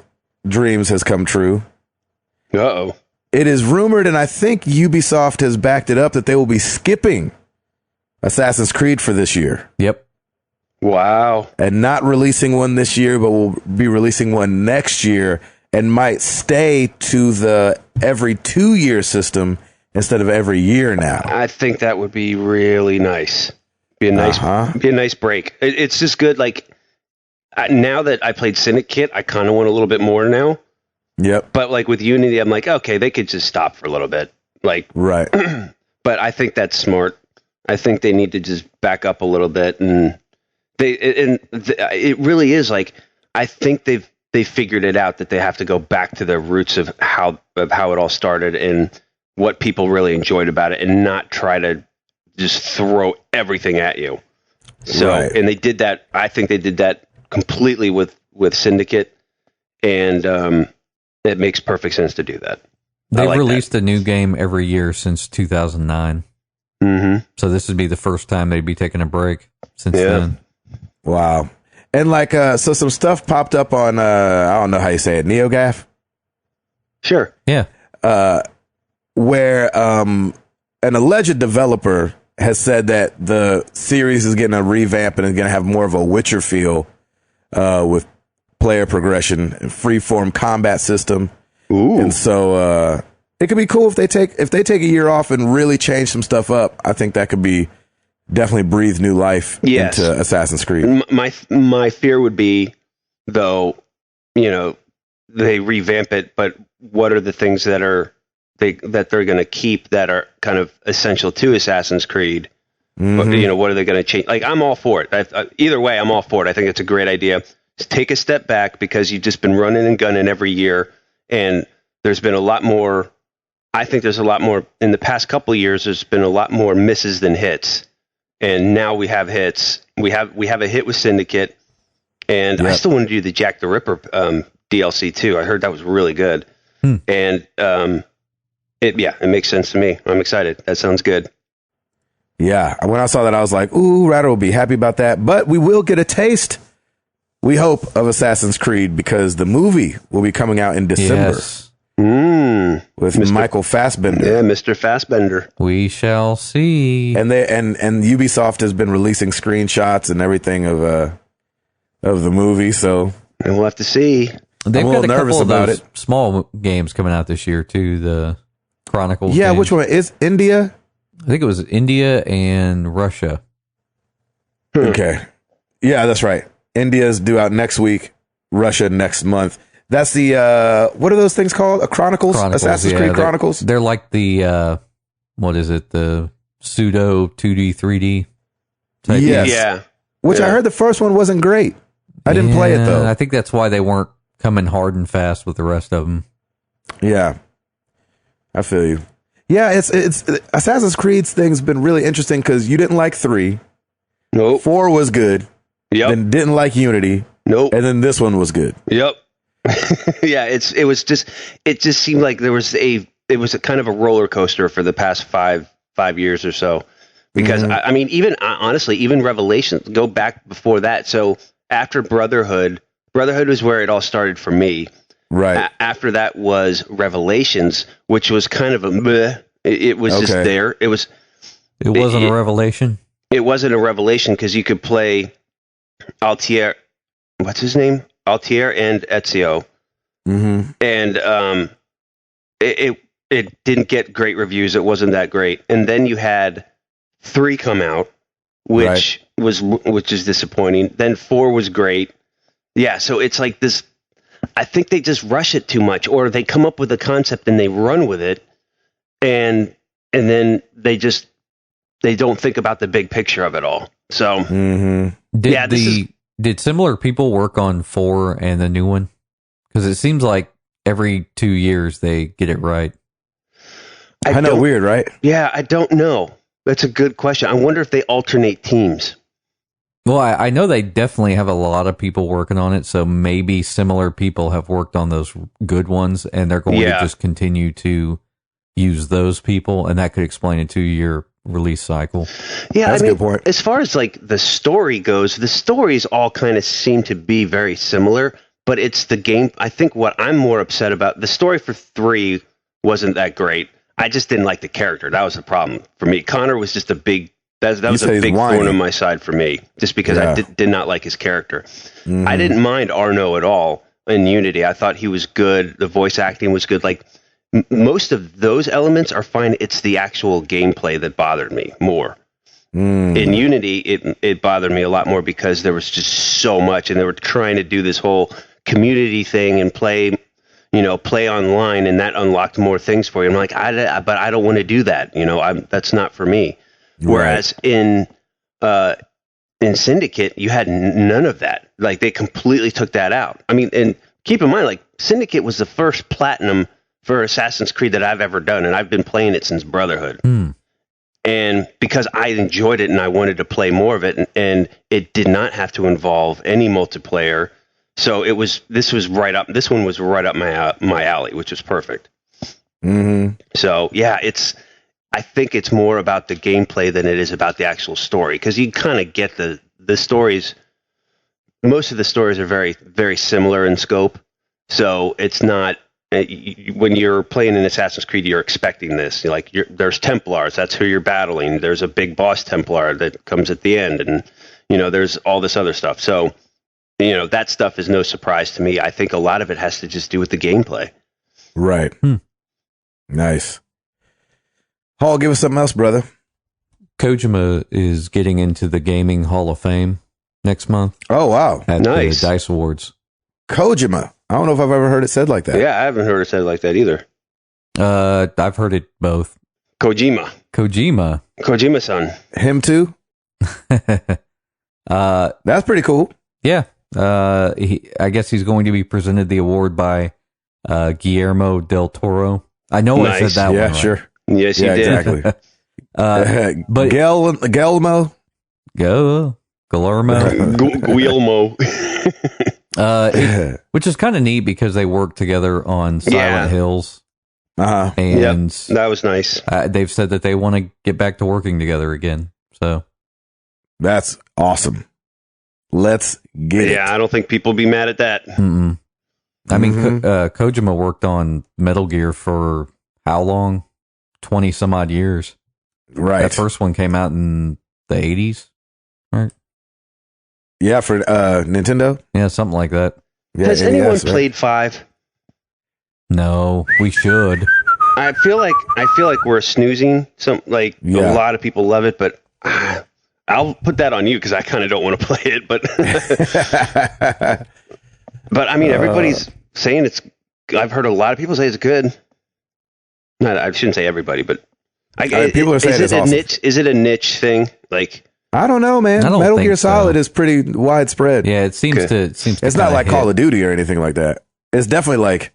dreams has come true. Uh-oh. It is rumored, and I think Ubisoft has backed it up, that they will be skipping Assassin's Creed for this year Yep. Wow. and not releasing one this year, but will be releasing one next year, and might stay to the every 2-year system instead of every year now. I think that would be really nice. Be a nice break. It's just good. Like now that I played Syndicate, I kind of want a little bit more now. Yep. But like with Unity, I'm like, okay, they could just stop for a little bit. Like, Right. but I think that's smart. I think they need to just back up a little bit, and it really is like, I think they've they figured it out that they have to go back to the roots of how it all started and what people really enjoyed about it, and not try to just throw everything at you. So, and they did that. I think they did that completely with Syndicate, and it makes perfect sense to do that. They've released a new game every year since 2009. Mm-hmm. So this would be the first time they'd be taking a break since then. Wow. And so some stuff popped up on, I don't know how you say it, NeoGAF? Sure. Yeah. Where an alleged developer has said that the series is getting a revamp and is going to have more of a Witcher feel with player progression and freeform combat system. Ooh. And so it could be cool if they take a year off and really change some stuff up. I think that could be definitely breathe new life into Assassin's Creed. My fear would be, though, they revamp it, but what are the things that they're going to keep that are kind of essential to Assassin's Creed? Mm-hmm. What are they going to change? Like, I'm all for it. Either way, I'm all for it. I think it's a great idea. Just take a step back, because you've just been running and gunning every year, and there's been a lot more. I think there's a lot more in the past couple of years. There's been a lot more misses than hits, and now we have hits. We have a hit with Syndicate, and I still want to do the Jack the Ripper DLC too. I heard that was really good, and it makes sense to me. I'm excited. That sounds good. Yeah, when I saw that, I was like, "Ooh, Ryder will be happy about that." But we will get a taste, we hope, of Assassin's Creed, because the movie will be coming out in December. Yes. With Michael Fassbender. Yeah, Mr. Fassbender. We shall see. And Ubisoft has been releasing screenshots and everything of the movie, so and we'll have to see. They've I'm a got little a nervous couple of about those it. small games coming out this year too. The Chronicles. Yeah, games. which one is India? I think it was India and Russia. Okay, yeah, that's right. India's due out next week. Russia next month. That's the what are those things called? Chronicles? Assassin's Creed Chronicles. They're like the what is it? The pseudo 2D 3D. Type Yes. Yeah. Which I heard the first one wasn't great. I didn't play it though. I think that's why they weren't coming hard and fast with the rest of them. Yeah, I feel you. Yeah, it's Assassin's Creed's thing's been really interesting, because you didn't like 3. Nope. 4 was good. Yep. Then didn't like Unity. Nope. And then this one was good. Yep. Yeah, it just seemed like it was a kind of a roller coaster for the past five years or so, because I mean, honestly, even Revelations, go back before that. So after Brotherhood was where it all started for me. Right. After that was Revelations, which was kind of a meh. It was just there. It wasn't a revelation. It wasn't a revelation, because you could play Altair. What's his name? Altair and Ezio. Mm-hmm. And it didn't get great reviews. It wasn't that great. And then you had 3 come out, which is disappointing. Then 4 was great. Yeah, so it's like this. I think they just rush it too much, or they come up with a concept and they run with it, and then they don't think about the big picture of it all. So Did similar people work on 4 and the new one? Because it seems like every 2 years they get it right. I know, weird, right? Yeah, I don't know. That's a good question. I wonder if they alternate teams. Well, I know they definitely have a lot of people working on it, so maybe similar people have worked on those good ones, and they're going to just continue to use those people, and that could explain a 2-year release cycle. Yeah, that's a good point. As far as like the story goes, the stories all kind of seem to be very similar, but it's the game. I think what I'm more upset about, the story for 3 wasn't that great. I just didn't like the character. That was the problem for me. Connor was just a big. That was a big thorn on my side for me, just because I did not like his character. Mm-hmm. I didn't mind Arno at all in Unity. I thought he was good. The voice acting was good. Like most of those elements are fine. It's the actual gameplay that bothered me more. In Unity, it bothered me a lot more because there was just so much, and they were trying to do this whole community thing and play online, and that unlocked more things for you. I'm like, but I don't want to do that. That's not for me. Right. Whereas in Syndicate, you had none of that. Like they completely took that out. I mean, and keep in mind, like, Syndicate was the first platinum for Assassin's Creed that I've ever done, and I've been playing it since Brotherhood. And because I enjoyed it and I wanted to play more of it, and it did not have to involve any multiplayer, so this one was right up my alley, which was perfect. So yeah, I think it's more about the gameplay than it is about the actual story, because you kind of get the stories. Most of the stories are very, very similar in scope, so it's not. When you're playing an Assassin's Creed, you're expecting this. There's Templars, that's who you're battling. There's a big boss Templar that comes at the end, and there's all this other stuff. So that stuff is no surprise to me. I think a lot of it has to just do with the gameplay. Right. Nice. Hall, give us something else, brother. Kojima is getting into the Gaming Hall of Fame next month. Oh, wow. At the DICE Awards. Kojima. I don't know if I've ever heard it said like that. Yeah, I haven't heard it said like that either. I've heard it both. Kojima-san. Him too? That's pretty cool. Yeah. I guess he's going to be presented the award by Guillermo del Toro. I know I said that one right. Sure. Yes, you did. Exactly. But Guillermo? Guillermo. Which is kind of neat because they work together on Silent Hills. And that was nice. They've said that they want to get back to working together again. So that's awesome. Let's get it. Yeah, I don't think people will be mad at that. I mean, Kojima worked on Metal Gear for how long? 20 some odd years. Right. That first one came out in the 80s, right? Yeah, for Nintendo? Yeah, something like that. Yeah, Has anyone played 5? No, we should. I feel like we're snoozing. A lot of people love it, but I'll put that on you because I kind of don't want to play it. But but I mean, everybody's saying it's. I've heard a lot of people say it's good. No, I shouldn't say everybody, but people are saying it's awesome. Niche? Is it a niche thing? Like, I don't know, man. Metal Gear Solid is pretty widespread. Yeah, it seems to. It's not like Call of Duty or anything like that. It's definitely like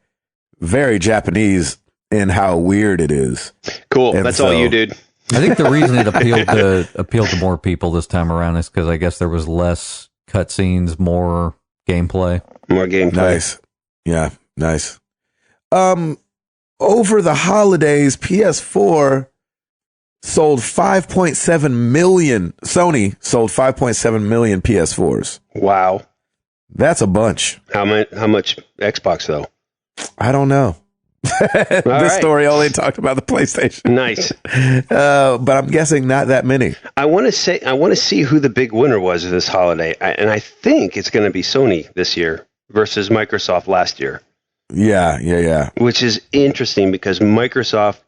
very Japanese in how weird it is. Cool. And that's all you, dude. I think the reason it appealed to more people this time around is because I guess there was less cutscenes, more gameplay. Nice. Yeah, nice. Over the holidays, PS4 sold 5.7 million. Sony sold 5.7 million PS4s. Wow. That's a bunch. How much Xbox, though? I don't know. This story only talked about the PlayStation. Nice. But I'm guessing not that many. I want to see who the big winner was this holiday. And I think it's going to be Sony this year versus Microsoft last year. Yeah. Which is interesting because Microsoft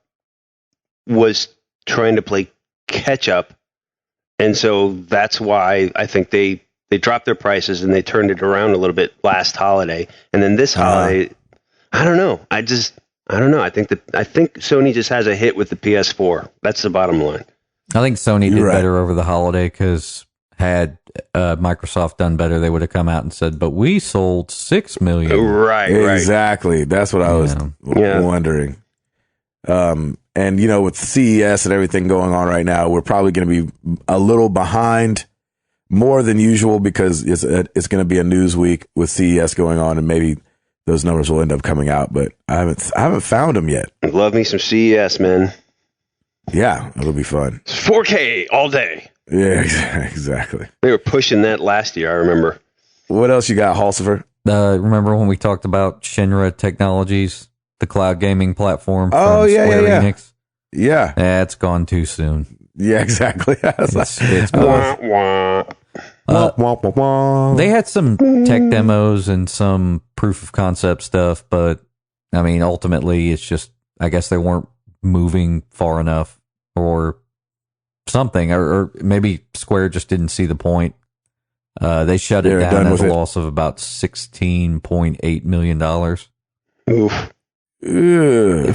was trying to play catch up. And so that's why I think they dropped their prices and they turned it around a little bit last holiday. And then this holiday, I don't know. I don't know. I think Sony just has a hit with the PS4. That's the bottom line. I think Sony did better over the holiday because had Microsoft done better, they would have come out and said, but we sold 6 million. Right. Exactly. That's what I was wondering. And, with CES and everything going on right now, we're probably going to be a little behind more than usual because it's going to be a news week with CES going on, and maybe those numbers will end up coming out, but I haven't found them yet. Love me some CES, man. Yeah, it'll be fun. It's 4K all day. Yeah, exactly. They were pushing that last year, I remember. What else you got, Halsifer? Remember when we talked about Shinra Technologies, the cloud gaming platform from Square Enix? Yeah. It's gone too soon. Yeah, exactly. It's gone. They had some tech demos and some proof of concept stuff, but I mean, ultimately, it's just, I guess they weren't moving far enough or something, or maybe Square just didn't see the point. They shut it down at a loss of about $16.8 million. Oof.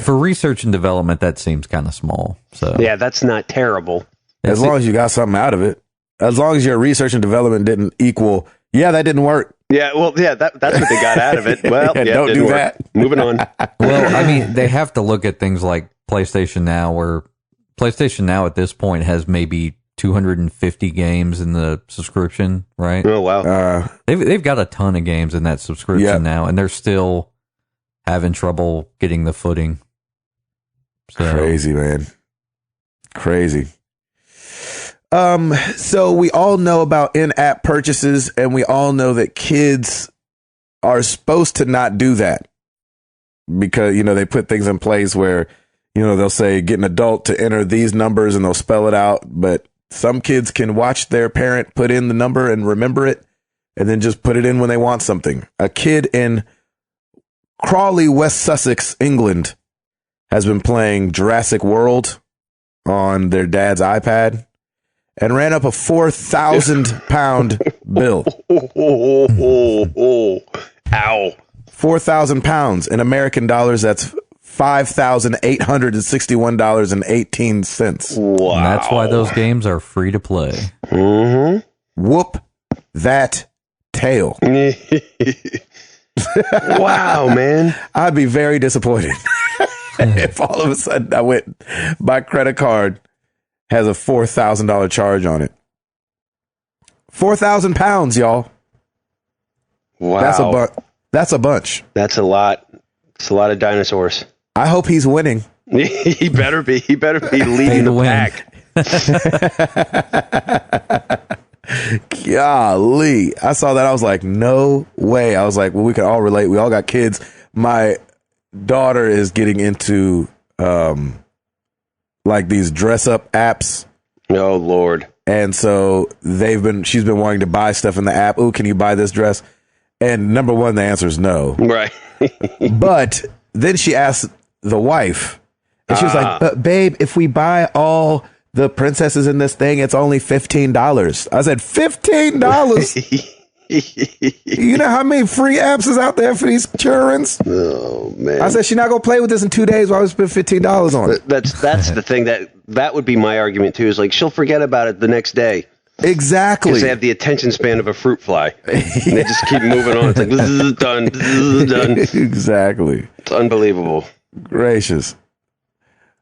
For research and development, that seems kind of small. So yeah, that's not terrible. As long as you got something out of it. As long as your research and development didn't equal Yeah, that didn't work. Yeah, well, yeah, that's what they got out of it. Well, yeah, don't do work. that. Moving on. Well, I mean, they have to look at things like PlayStation Now, where PlayStation Now at this point has maybe 250 games in the subscription, right? Oh, wow. They've got a ton of games in that subscription now, and they're still having trouble getting the footing. So. Crazy, man. Crazy. So we all know about in-app purchases, and we all know that kids are supposed to not do that because, they put things in place where, they'll say get an adult to enter these numbers and they'll spell it out. But some kids can watch their parent put in the number and remember it and then just put it in when they want something. A kid in Crawley, West Sussex, England has been playing Jurassic World on their dad's iPad and ran up a 4,000 pound bill. Ow. 4,000 pounds in American dollars. That's $5,861.18. Wow. And that's why those games are free to play. Mm-hmm. Whoop that tail. Wow, man. I'd be very disappointed if all of a sudden my credit card has a $4,000 charge on it. 4,000 pounds, y'all. Wow. That's a bunch. That's a lot. It's a lot of dinosaurs. I hope he's winning. He better be. He better be leading the pack. Golly. I saw that. I was like, no way. I was like, well, we can all relate. We all got kids. My daughter is getting into like these dress up apps. Oh, Lord. And so she's been wanting to buy stuff in the app. Ooh, can you buy this dress? And number one, the answer is no. Right. But then she asked the wife, and she was like, but babe, if we buy all the princesses in this thing, it's only $15. I said, $15? You know how many free apps is out there for these childrens? Oh, man. I said, she's not going to play with this in 2 days. Why would we spend $15 on it? That's the thing that would be my argument, too, is like she'll forget about it the next day. Exactly. Because they have the attention span of a fruit fly. And they just keep moving on. It's like, this is done. This is done. Exactly. It's unbelievable. Gracious.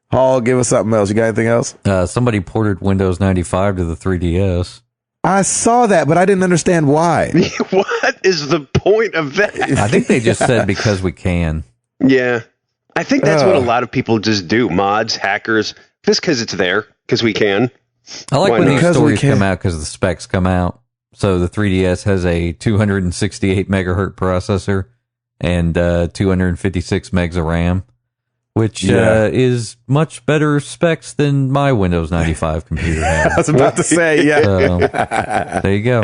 Hall, give us something else. You got anything else? Somebody ported Windows 95 to the 3DS. I saw that, but I didn't understand why. What is the point of that? I think they just said because we can. Yeah. I think that's what a lot of people just do. Mods, hackers, just because it's there, because we can. I like Why when not? these stories come out because the specs come out. So the 3DS has a 268 megahertz processor and 256 megs of RAM, which is much better specs than my Windows 95 computer has. I was about to say, yeah. So, there you go.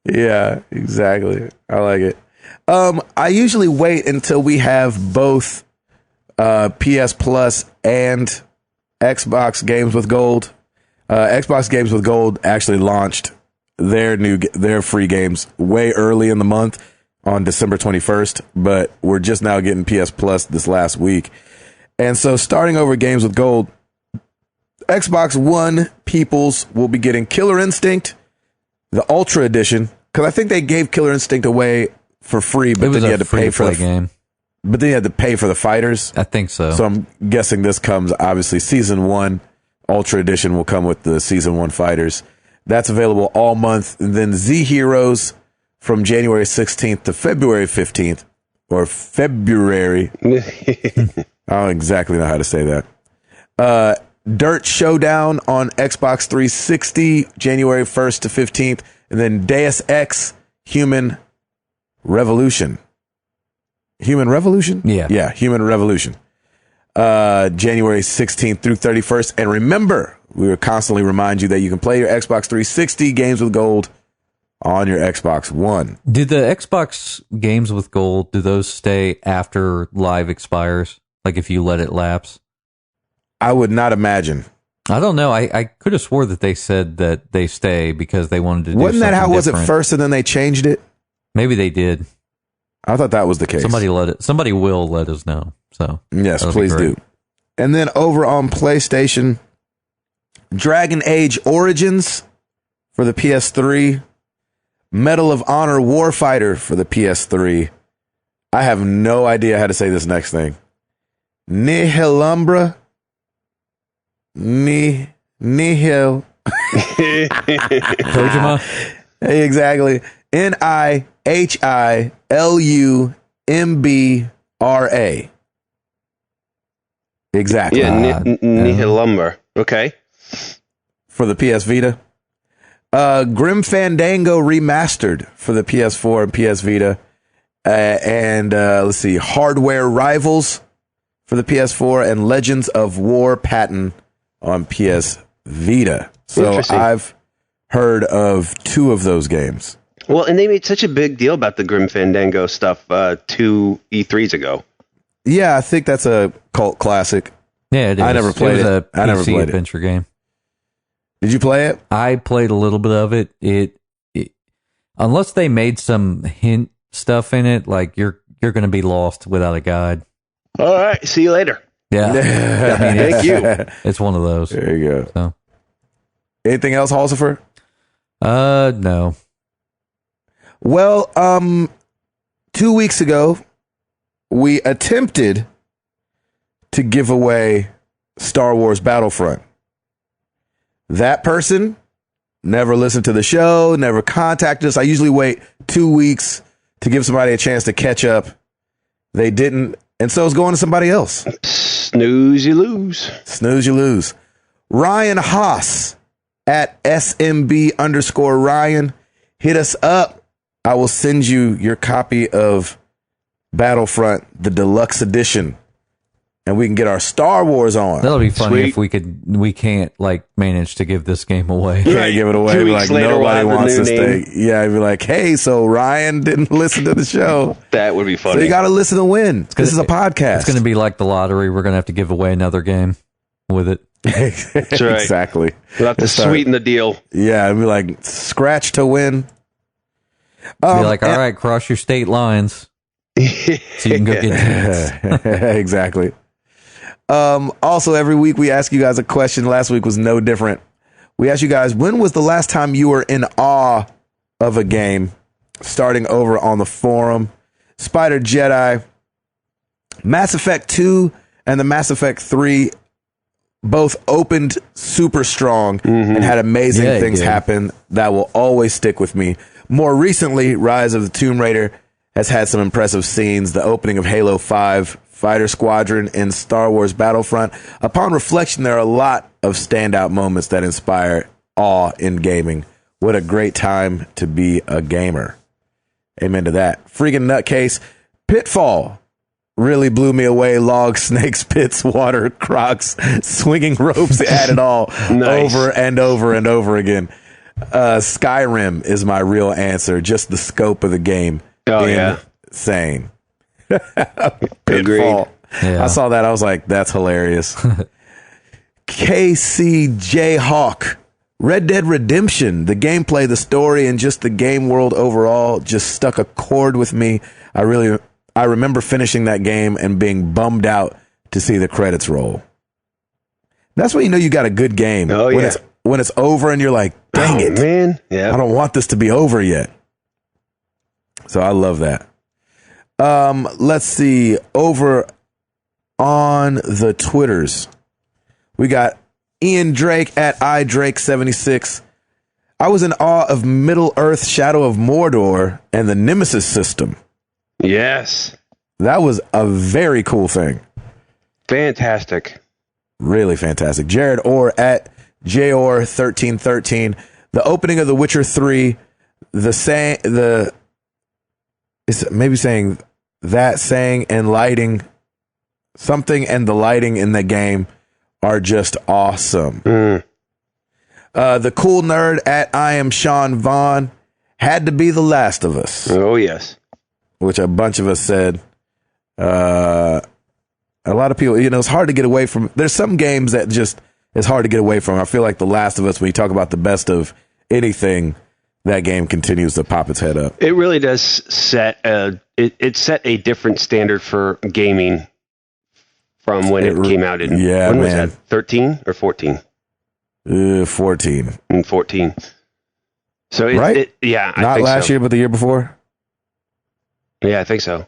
Yeah, exactly. I like it. I usually wait until we have both PS Plus and Xbox Games with Gold. Xbox Games with Gold actually launched their free games way early in the month on December 21st, but we're just now getting PS Plus this last week. And so starting over Games with Gold, Xbox One peoples will be getting Killer Instinct, the Ultra Edition, because I think they gave Killer Instinct away for free, but then you had to pay for the game. But then you had to pay for the fighters. I think so. So I'm guessing this comes, obviously, Season 1 Ultra Edition will come with the Season 1 fighters. That's available all month. And then Z Heroes from January 16th to February 15th, or February. I don't exactly know how to say that. Dirt Showdown on Xbox 360, January 1st to 15th. And then Deus Ex Human Revolution. Human Revolution? Yeah, Human Revolution. January 16th through 31st. And remember, we will constantly remind you that you can play your Xbox 360 games with gold on your Xbox One. Did the Xbox games with gold, do those stay after live expires? Like if you let it lapse? I would not imagine. I don't know. I could have swore that they said that they stay because they wanted to do Wasn't that how it was different. at first and then they changed it? Maybe they did. I thought that was the case. Somebody will let us know. So yes, please do. And then over on PlayStation, Dragon Age Origins for the PS3. Medal of Honor Warfighter for the PS3. I have no idea how to say this next thing. Nihilumbra. Nihil. Kojima? Exactly. Nihilumbra. Exactly. Yeah, Nihilumber. Okay. For the PS Vita. Grim Fandango Remastered for the PS4 and PS Vita. And let's see, Hardware Rivals for the PS4 and Legends of War Patton on PS Vita. So I've heard of 2 of those games. Well, and they made such a big deal about the Grim Fandango stuff 2 E3s ago. Yeah, I think that's a cult classic. Yeah, it is. I never played it. I never played adventure game. Did you play it? I played a little bit of it. It unless they made some hint stuff in it, like you're going to be lost without a guide. All right, see you later. Yeah, I mean, thank you. It's one of those. There you go. So. Anything else, Halsifer? No. Well, 2 weeks ago, we attempted to give away Star Wars Battlefront. That person never listened to the show, never contacted us. I usually wait 2 weeks to give somebody a chance to catch up. They didn't, and so it's going to somebody else. Snooze, you lose. Snooze, you lose. Ryan Haas at SMB_Ryan. Hit us up. I will send you your copy of Battlefront, the deluxe edition, and we can get our Star Wars on. That'll be funny. Sweet. If we can't like manage to give this game away. Can't give it away. 2 weeks like later, nobody wants this thing. Yeah, I'd be like, hey, so Ryan didn't listen to the show. That would be funny. So you got to listen to win. This is a podcast. It's going to be like the lottery. We're going to have to give away another game with it. That's right. Exactly. We'll have to sweeten the deal. Yeah, it'd be like scratch to win. Be like, all right, cross your state lines. So you can go get tickets. Exactly. Also, every week we ask you guys a question. Last week was no different. We asked you guys, when was the last time you were in awe of a game? Starting over on the forum. Spider Jedi, Mass Effect 2 and the Mass Effect 3 both opened super strong and had amazing things happen that will always stick with me. More recently, Rise of the Tomb Raider has had some impressive scenes. The opening of Halo 5, Fighter Squadron, and Star Wars Battlefront. Upon reflection, there are a lot of standout moments that inspire awe in gaming. What a great time to be a gamer. Amen to that. Freaking nutcase. Pitfall really blew me away. Logs, snakes, pits, water, crocs, swinging ropes, add it all. Nice. Over and over and over again. Skyrim is my real answer. Just the scope of the game. Oh, yeah. Insane. Pitfall. Yeah. I saw that. I was like, that's hilarious. KCJ Hawk. Red Dead Redemption. The gameplay, the story, and just the game world overall just struck a chord with me. I remember finishing that game and being bummed out to see the credits roll. That's when you know you got a good game. Oh, yeah. When it's over and you're like, dang it, man. Yeah. I don't want this to be over yet. So I love that. Let's see. Over on the Twitters, we got Ian Drake at iDrake76. I was in awe of Middle Earth Shadow of Mordor and the Nemesis system. Yes. That was a very cool thing. Fantastic. Really fantastic. Jared Orr at JOR1313. The opening of The Witcher 3, saying and lighting, something and the lighting in the game are just awesome. The cool nerd at I am Sean Vaughn had to be The Last of Us. Oh, yes. Which a bunch of us said. A lot of people, it's hard to get away from. There's some games that just it's hard to get away from. I feel like The Last of Us, when you talk about the best of anything, that game continues to pop its head up. It really does set it set a different standard for gaming from when it came out in, when was that, 13 or 14? 14. 14. So right? Yeah, I not think last so. year, but the year before. Yeah, I think so.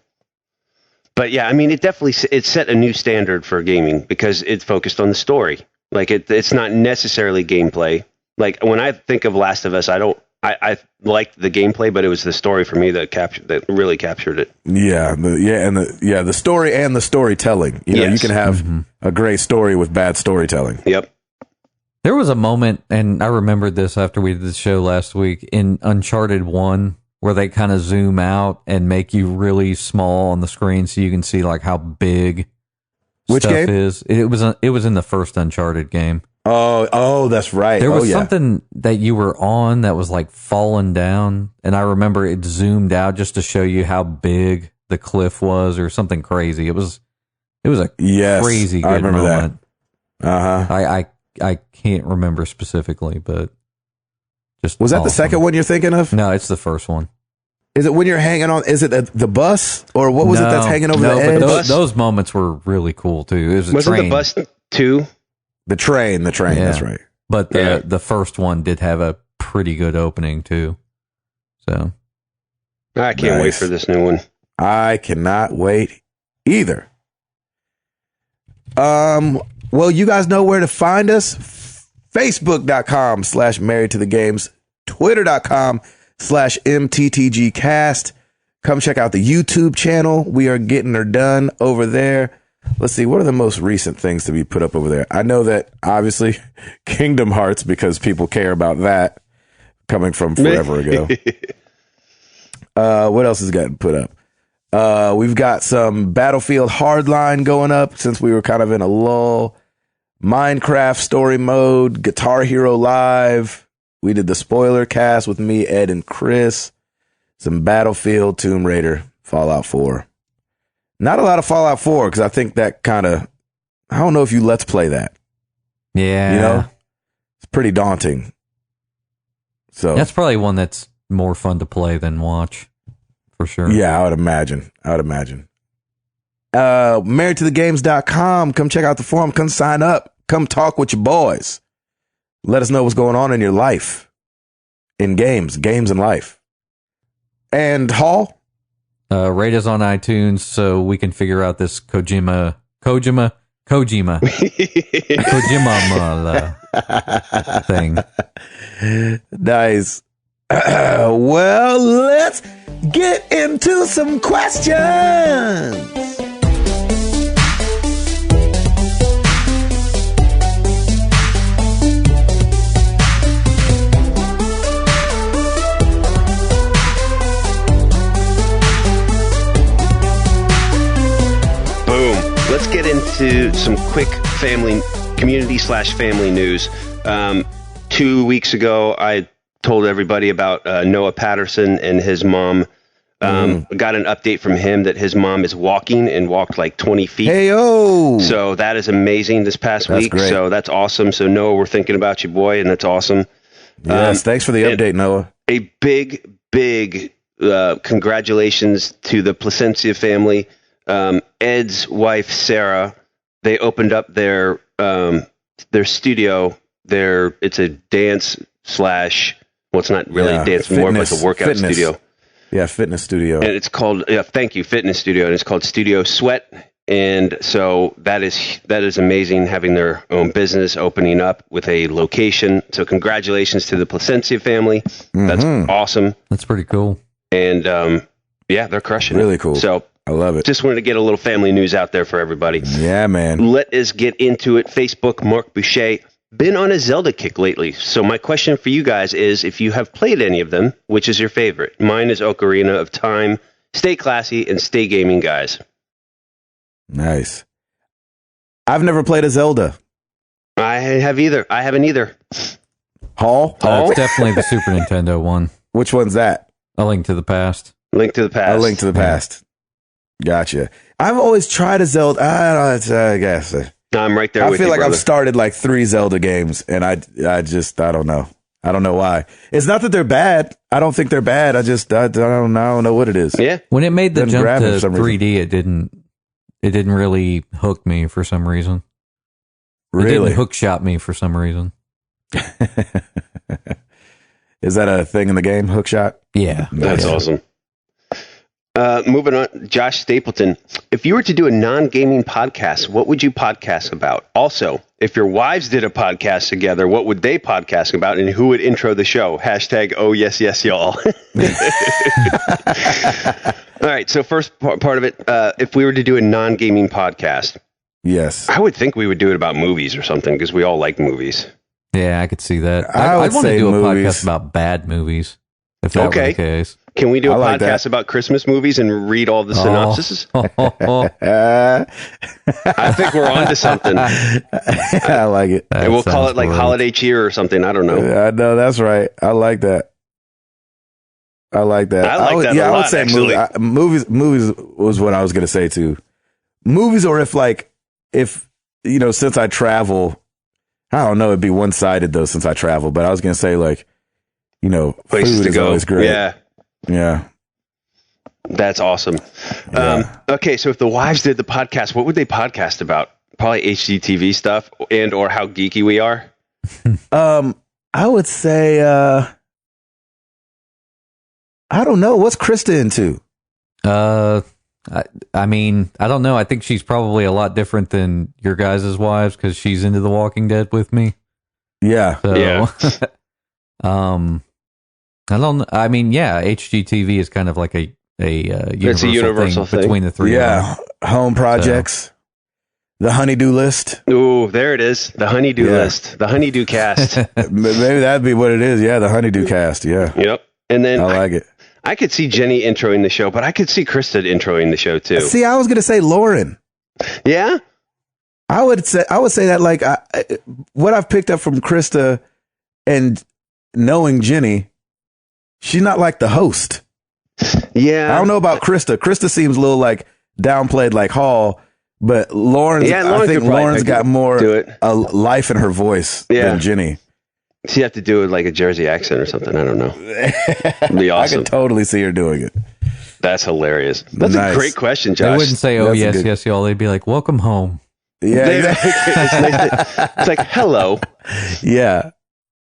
But yeah, I mean, it definitely it set a new standard for gaming because it focused on the story. Like it's not necessarily gameplay. Like when I think of Last of Us, I liked the gameplay, but it was the story for me that really captured it. Yeah, the story and the storytelling. You know, you can have a great story with bad storytelling. Yep. There was a moment, and I remembered this after we did the show last week, in Uncharted 1, where they kind of zoom out and make you really small on the screen so you can see like how big Which stuff game? is. It was in the first Uncharted game. Oh, that's right. There was something that you were on that was like falling down, and I remember it zoomed out just to show you how big the cliff was, or something crazy. It was a crazy good moment. That. I can't remember specifically, but just was that awesome. the second one you're thinking of? No, it's the first one. Is it when you're hanging on? Is it the bus, or what was it that's hanging over the edge? But those moments were really cool too. It was a Wasn't train. the bus too? The train. Yeah. That's right. But the first one did have a pretty good opening too. So I can't wait for this new one. I cannot wait either. Well, you guys know where to find us. Facebook.com/married to the games, Twitter.com/MTTGcast. Come check out the YouTube channel. We are getting her done over there. Let's see, what are the most recent things to be put up over there? I know that obviously Kingdom Hearts, because people care about that, coming from forever ago. What else has gotten put up? We've got some Battlefield Hardline going up since we were kind of in a lull. Minecraft story mode, Guitar Hero Live. We did the spoiler cast with me, Ed, and Chris. Some Battlefield, Tomb Raider, Fallout 4. Not a lot of Fallout 4 because I think that kind of, I don't know if you let's play that. yeah, You know, it's pretty daunting. So that's probably one that's more fun to play than watch, for sure. yeah, I would imagine. Marriedtothegames.com. Come check out the forum. Come sign up. Come talk with your boys. Let us know what's going on in your life, in games and life. And Hall. Rate us on iTunes so we can figure out this Kojima thing. Nice. Well, let's get into some questions. Let's get into some quick community/family news. 2 weeks ago, I told everybody about Noah Patterson and his mom. Got an update from him that his mom is walking and walked like 20 feet. Hey-o! So that is amazing this past week. Great. So that's awesome. So Noah, we're thinking about you, boy, and that's awesome. Yes, thanks for the update, Noah. A big congratulations to the Placencia family. Ed's wife, Sarah, they opened up their studio. It's a dance / it's not really a dance, more like a workout studio. Yeah, fitness studio. And it's called, fitness studio. And it's called Studio Sweat. And so that is amazing, having their own business opening up with a location. So congratulations to the Placencia family. That's awesome. That's pretty cool. And they're crushing it. Really cool. So I love it. Just wanted to get a little family news out there for everybody. Yeah, man. Let us get into it. Facebook, Mark Boucher. Been on a Zelda kick lately. So my question for you guys is, if you have played any of them, which is your favorite? Mine is Ocarina of Time. Stay classy and stay gaming, guys. Nice. I've never played a Zelda. I haven't either. Hall? It's definitely the Super Nintendo one. Which one's that? A Link to the Past. Link to the Past. A Link to the Past. Gotcha. I've always tried a Zelda. I guess. I'm right there I with you, feel like brother. I've started like 3 Zelda games, and I don't know. I don't know why. It's not that they're bad. I don't think they're bad. I don't know what it is. Yeah. When it made the Doesn't jump grab me to for some 3D, it didn't really hook me for some reason. It Really? didn't hook shot me for some reason. Is that a thing in the game? Hook shot? Yeah. That's awesome. Moving on, Josh Stapleton. If you were to do a non-gaming podcast, what would you podcast about? Also, if your wives did a podcast together, what would they podcast about, and who would intro the show? # oh yes, yes, y'all. All right, so first part of it, if we were to do a non-gaming podcast, yes, I would think we would do it about movies or something, because we all like movies. Yeah, I could see that. I would I'd want to say do a movies. podcast about bad movies, if that were the case. Can we do a like podcast that. about Christmas movies and read all the synopsises? I think we're on to something. I like it. And we'll call it like Holiday Cheer or something. I don't know. I know, that's right. I like that. I like that. I like that a I would lot, say actually. movies was what I was going to say too. Movies, or if since I travel, I don't know, it'd be one-sided though since I travel, but I was going to say Places food to is go. always great. Yeah. That's awesome. Yeah. Okay, so if the wives did the podcast, what would they podcast about? Probably HGTV stuff and or how geeky we are. I would say I don't know. What's Krista into? I mean, I don't know. I think she's probably a lot different than your guys' wives because she's into The Walking Dead with me. Yeah. So, Yeah. I don't. I mean, yeah, HGTV is kind of like a It's a universal thing between the three. Yeah. Of them. Home projects. The honeydew list. Ooh, there it is. The honeydew list. The honeydew cast. Maybe that'd be what it is. Yeah, the honeydew cast. Yeah. Yep. And then I like it. I could see Jenny introing the show, but I could see Krista introing the show too. See, I was gonna say Lauren. Yeah? I would say that what I've picked up from Krista and knowing Jenny, she's not like the host. Yeah. I don't know about Krista. Krista seems a little like downplayed like Hall, but Lauren's I think Lauren's got more life in her voice than Jenny. So you have to do it like a Jersey accent or something. I don't know. It'd be awesome. I could totally see her doing it. That's hilarious. That's a great question, Josh. They wouldn't say, "Oh, yes, y'all." They'd be like, "Welcome home." Yeah, it's like, hello. Yeah.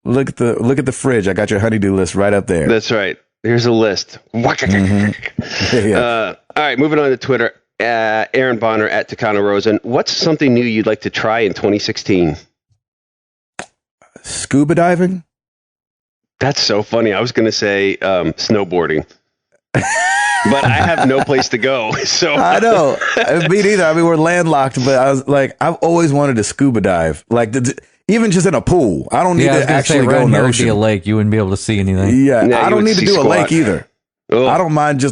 Look at the fridge. I got your honeydew list right up there. That's right. Here's a list. Yeah. All right, moving on to Twitter. Aaron Bonner at Takano Rosen. What's something new you'd like to try in 2016? Scuba diving? That's so funny. I was going to say snowboarding. But I have no place to go. So I know. Me neither. I mean, we're landlocked, but I was like, I've always wanted to scuba dive. Like, even just in a pool. I don't need to actually go in the ocean. A lake, you wouldn't be able to see anything. Yeah, I don't need to do a lake either. Ugh. I don't mind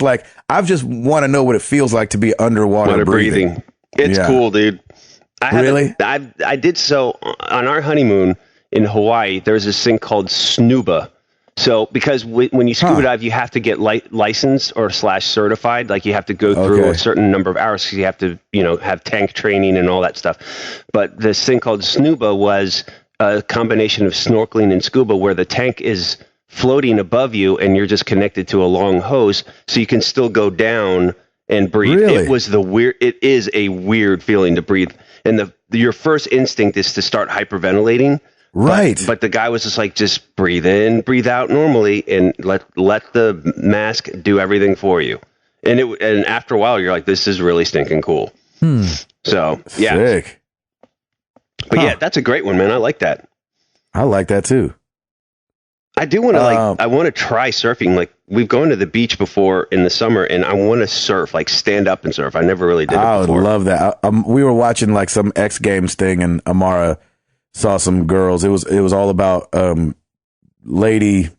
I just want to know what it feels like to be underwater breathing. It's cool, dude. I did so on our honeymoon in Hawaii. There's this thing called snuba. So because when you scuba dive, you have to get licensed or /certified. Like you have to go through a certain number of hours because you have to, have tank training and all that stuff. But this thing called snuba was a combination of snorkeling and scuba where the tank is floating above you and you're just connected to a long hose so you can still go down and breathe. Really? It is a weird feeling to breathe. And your first instinct is to start hyperventilating. Right. But the guy was just like, just breathe in, breathe out normally, and let the mask do everything for you. And after a while, you're like, this is really stinking cool. So, yeah. Sick. But yeah, that's a great one, man. I like that. I like that too. I do want to I want to try surfing. Like we've gone to the beach before in the summer and I want to surf, like stand up and surf. I never really did it before. I would love that. We were watching like some X Games thing and Amara saw some girls. It was all about lady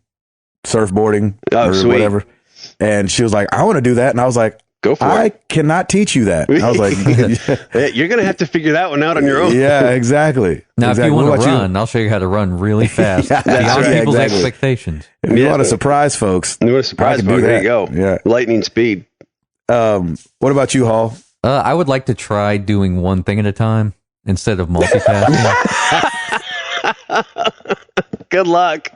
surfboarding or whatever. And she was like, I want to do that. And I was like, go for it. I cannot teach you that. I was like, you're going to have to figure that one out on your own. Yeah, exactly. Now, if you want to run, I'll show you how to run really fast beyond people's expectations. If you want to surprise folks, there you go. Yeah. Lightning speed. What about you, Hall? I would like to try doing one thing at a time instead of multitasking. Good luck.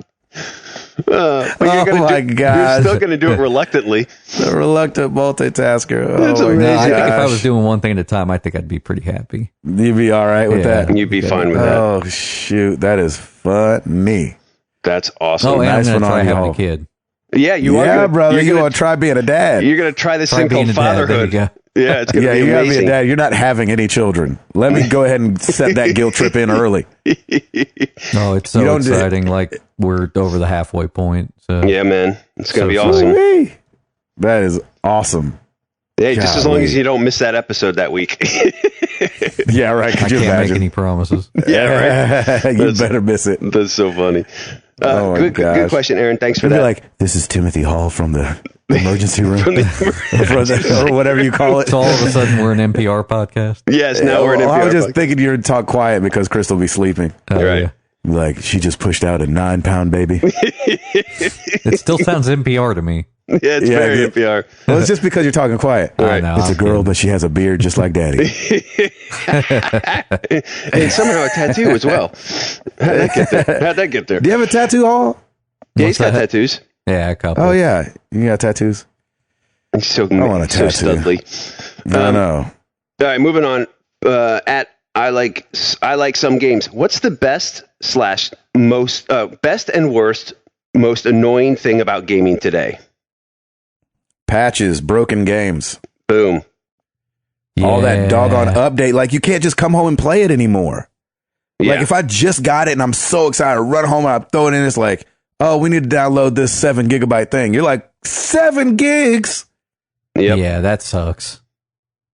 God! You're still going to do it reluctantly. The reluctant multitasker. That's amazing. No, I think if I was doing one thing at a time, I think I'd be pretty happy. You'd be all right with that. You'd be fine with that. Oh shoot, that is funny. That's awesome. Oh, and Nice I'm one going to try on having y'all. a kid. Yeah, you are. Yeah, brother. You want to try being a dad. You're going to try this thing being called a dad. There you fatherhood. go. Yeah, it's going to be you gotta be a amazing. dad. You're not having any children. Let me go ahead and set that guilt trip in early. Oh, it's You so don't do- exciting. Like, we're over the halfway point. So Yeah, man. It's going to be So awesome. Woo-wee. That is awesome. Hey, just as long Golly. as you don't miss that episode that week. Yeah, right. I Could you can't make imagine? any promises. Yeah, right. You better miss it. That's so funny. Oh my Good gosh. question, Aaron. Thanks for You'd be that. like, this is Timothy Hall from the emergency room. Or whatever you call it. So all of a sudden, we're an NPR podcast. Yes, now we're in Well, I was NPR just thinking you'd talk quiet because Crystal be sleeping. Oh, Right. yeah. Like, she just pushed out a 9-pound baby. It still sounds NPR to me. Yeah, it's Yeah, very yeah. NPR. Well, it's just because you're talking quiet. I know. It's a I'm girl, kidding. but she has a beard just like daddy. And somehow a tattoo as well. How'd that get there? Do you have a tattoo, Hall? Yeah, he's got that? tattoos. Yeah, a couple. Oh, yeah. You got tattoos? He's so, want a so tattoo. studly. I know. All right, moving on. At I like some games. What's the best and worst, most annoying thing about gaming today? Patches, broken games. Boom. All that Yeah. doggone update. Like, you can't just come home and play it anymore. Yeah. Like, if I just got it and I'm so excited, I run home and I throw it in, it's like, oh, we need to download this 7 gigabyte thing. You're like, 7 gigs? Yep. Yeah, that sucks.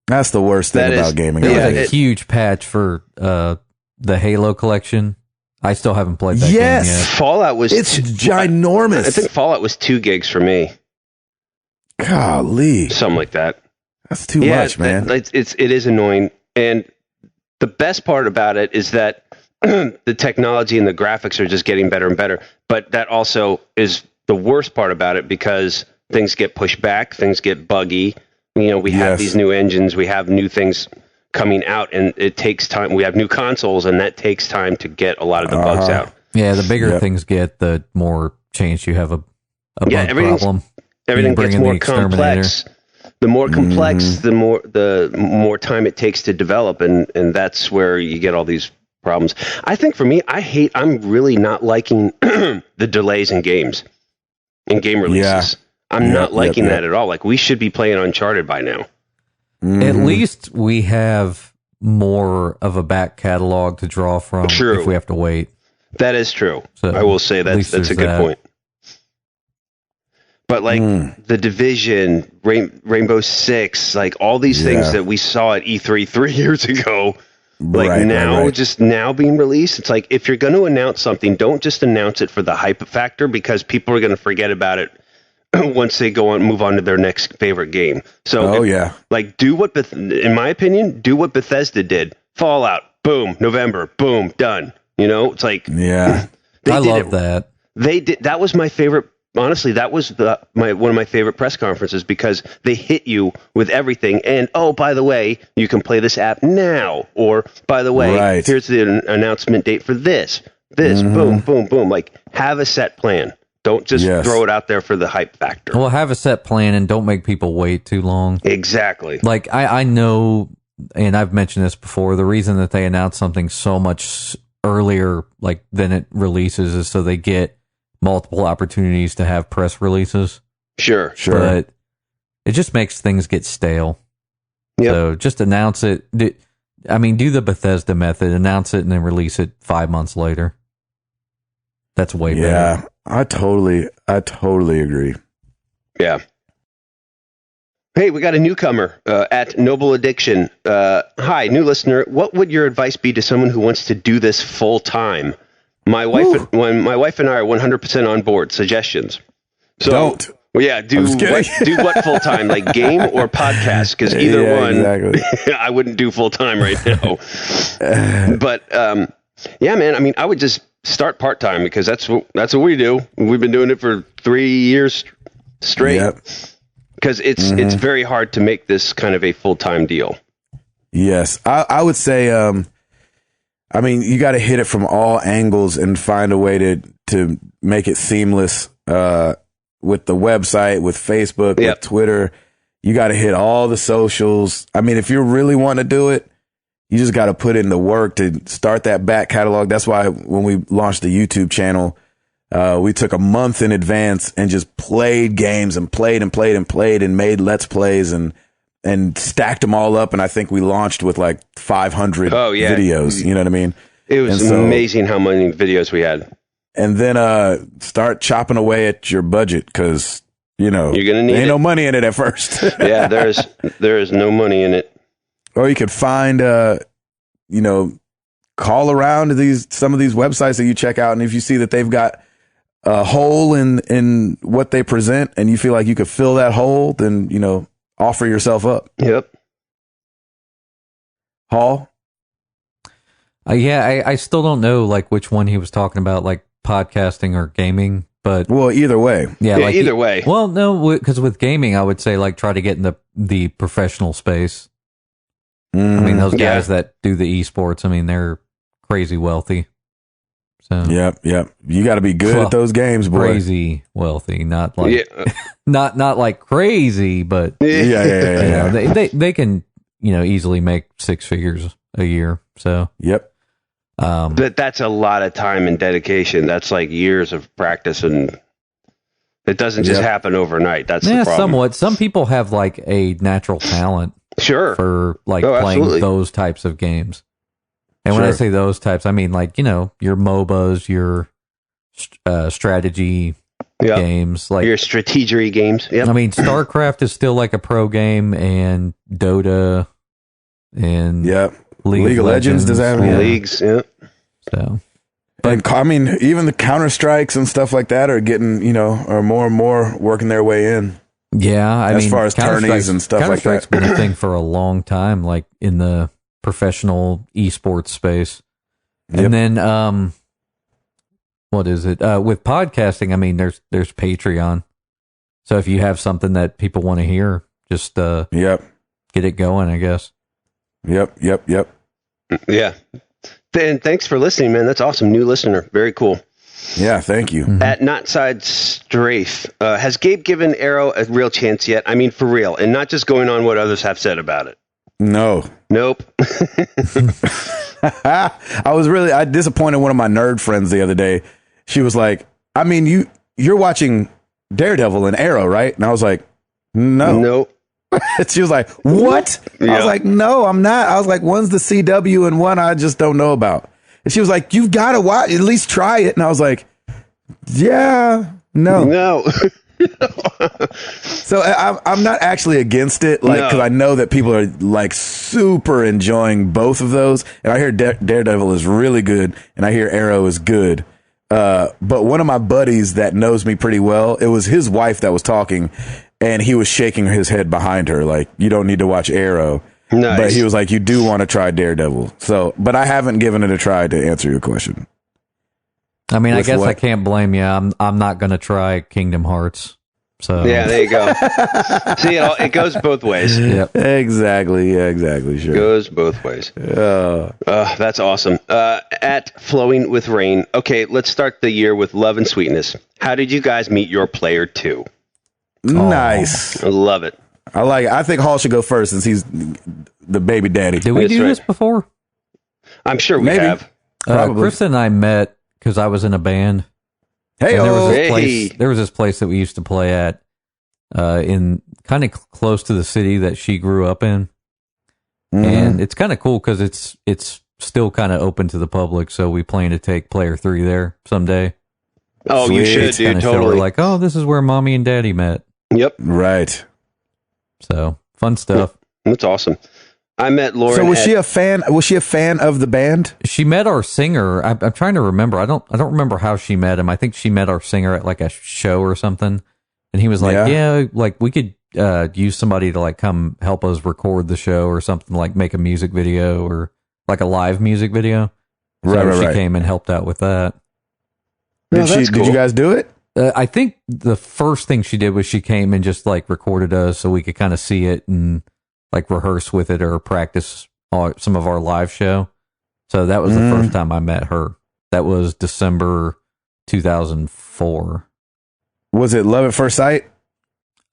That's the worst thing That about is- gaming. There Yeah, was a it- huge patch for the Halo collection. I still haven't played that Yes. game yet. Fallout was It's ginormous. I think Fallout was 2 gigs for me. Golly. Something like that. That's too much, man. It is annoying. And the best part about it is that the technology and the graphics are just getting better and better. But that also is the worst part about it because things get pushed back, things get buggy. You know, we have Yes. these new engines, we have new things coming out, and it takes time. We have new consoles, and that takes time to get a lot of the bugs Uh-huh. out. Yeah, the bigger Yep. things get, the more chance you have a Yeah, bug everything's- problem. Everything You bring gets in the more exterminator. complex. The more complex, Mm-hmm. the more time it takes to develop, and that's where you get all these problems. I think for me, I'm really not liking the delays in games, in game releases. I'm Yep, not liking yep, that at all. Like, we should be playing Uncharted by now. Mhm. At least we have more of a back catalog to draw from True. if we have to wait. That is true. So, I will say at that's least a there's good that. point. But like the Division, Rainbow Six, like all these things Yeah. that we saw at E3 3 years ago, like Right, now, right. just now being released. It's like, if you're going to announce something, don't just announce it for the hype factor, because people are going to forget about it once they move on to their next favorite game. So, Oh, yeah. like, in my opinion, do what Bethesda did. Fallout, boom, November, boom, done. You know, it's like, Yeah. they I did love it. that. They did. That was my favorite. Honestly, that was one of my favorite press conferences, because they hit you with everything. And, oh, by the way, you can play this app now. Or, by the way, Right. here's the announcement date for this. Boom, boom, boom. Like, have a set plan. Don't just Yes. throw it out there for the hype factor. Well, have a set plan and don't make people wait too long. Exactly. Like, I know, and I've mentioned this before, the reason that they announce something so much earlier, like, than it releases, is so they get multiple opportunities to have press releases. Sure. Sure. But it just makes things get stale. Yep. So just announce it. Do the Bethesda method, announce it and then release it 5 months later. That's way better. Yeah. I totally agree. Yeah. Hey, we got a newcomer at Noble Addiction. Hi, new listener. What would your advice be to someone who wants to do this full time? My wife and I are 100% on board. Suggestions. So, Don't. Well, yeah, I'm just kidding. do what full time, like game or podcast? Because either Yeah, one, exactly. I wouldn't do full time right now. But yeah, man. I mean, I would just start part time, because that's what we do. We've been doing it for 3 years straight. Yep. Because it's very hard to make this kind of a full time deal. Yes. I would say, you got to hit it from all angles and find a way to make it seamless, with the website, with Facebook, Yep. with Twitter. You got to hit all the socials. I mean, if you really want to do it, you just got to put in the work to start that back catalog. That's why when we launched the YouTube channel, We took a month in advance and just played games and played and made Let's Plays and stacked them all up. And I think we launched with like 500 videos. You know what I mean? It was amazing how many videos we had. And then start chopping away at your budget because, you're going to need no money in it at first. Yeah, there is no money in it. Or you could find, call around to some of these websites that you check out. And if you see that they've got a hole in what they present and you feel like you could fill that hole, then, offer yourself up. Yep. Hall? I still don't know like which one he was talking about, like podcasting or gaming, but either way. Yeah, like either way. Well, no, because with gaming, I would say like try to get in the professional space. I mean, those guys that do the esports, I mean, they're crazy wealthy. So Yep. You got to be good at those games, boy. Crazy wealthy, not like not like crazy, but yeah. They can easily make six figures a year. So yep. But that's a lot of time and dedication. That's like years of practice, and it doesn't just happen overnight. That's the problem. Somewhat. Some people have like a natural talent. Sure. For like playing those types of games. And when I say those types, I mean like, your MOBAs, your strategy games, like your strategy games. Yep. I mean, StarCraft is still like a pro game, and Dota and League of Legends does have leagues. Yeah. So, but I mean, even the Counter-Strikes and stuff like that are getting, are more and more working their way in. Yeah, as far as tourneys and stuff like that. Counter-Strike's been a thing for a long time, like in the professional esports space. And then, what is it? With podcasting, I mean, there's Patreon. So if you have something that people want to hear, just get it going, I guess. Yep. Yeah. And thanks for listening, man. That's awesome. New listener. Very cool. Yeah, thank you. At Notside Strafe, has Gabe given Arrow a real chance yet? I mean, for real, and not just going on what others have said about it. No. Nope. I disappointed one of my nerd friends the other day. She was like, I mean, you're watching Daredevil and Arrow, right? And I was like, no. Nope. She was like, what? I was like, no, I'm not. I was like, one's the CW and one I just don't know about. And she was like, you've got to watch, at least try it. And I was like, yeah, no. So I'm not actually against it, like, because I know that people are like super enjoying both of those. And I hear Daredevil is really good, and I hear Arrow is good. But one of my buddies that knows me pretty well, it was his wife that was talking, and he was shaking his head behind her, like, you don't need to watch Arrow. Nice. But he was like, you do want to try Daredevil. So, but I haven't given it a try to answer your question. I mean, I guess I can't blame you. I'm not going to try Kingdom Hearts. So yeah, there you go. See, it goes both ways. Yep. Exactly. Yeah, exactly. Sure. Goes both ways. That's awesome. At Flowing with Rain. Okay, let's start the year with love and sweetness. How did you guys meet your player 2? Nice. I love it. I like it. I think Hall should go first since he's the baby daddy. Did we do this before? I'm sure we have. Kristen and I met because I was in a band. Hey, there was this place that we used to play at in kind of close to the city that she grew up in. Mm-hmm. And it's kind of cool because it's still kind of open to the public. So we plan to take player 3 there someday. Oh, sweet. You should, dude. Totally. Like, oh, this is where mommy and daddy met. Yep. Right. So fun stuff. That's awesome. I met Lauren. So was she a fan? Was she a fan of the band? She met our singer. I'm trying to remember. I don't remember how she met him. I think she met our singer at like a show or something. And he was like, yeah like we could use somebody to like come help us record the show or something, like make a music video or like a live music video. So she came and helped out with that. Did you guys do it? I think the first thing she did was she came and just like recorded us so we could kind of see it and like rehearse with it or practice some of our live show. So that was the first time I met her. That was December 2004. Was it love at first sight?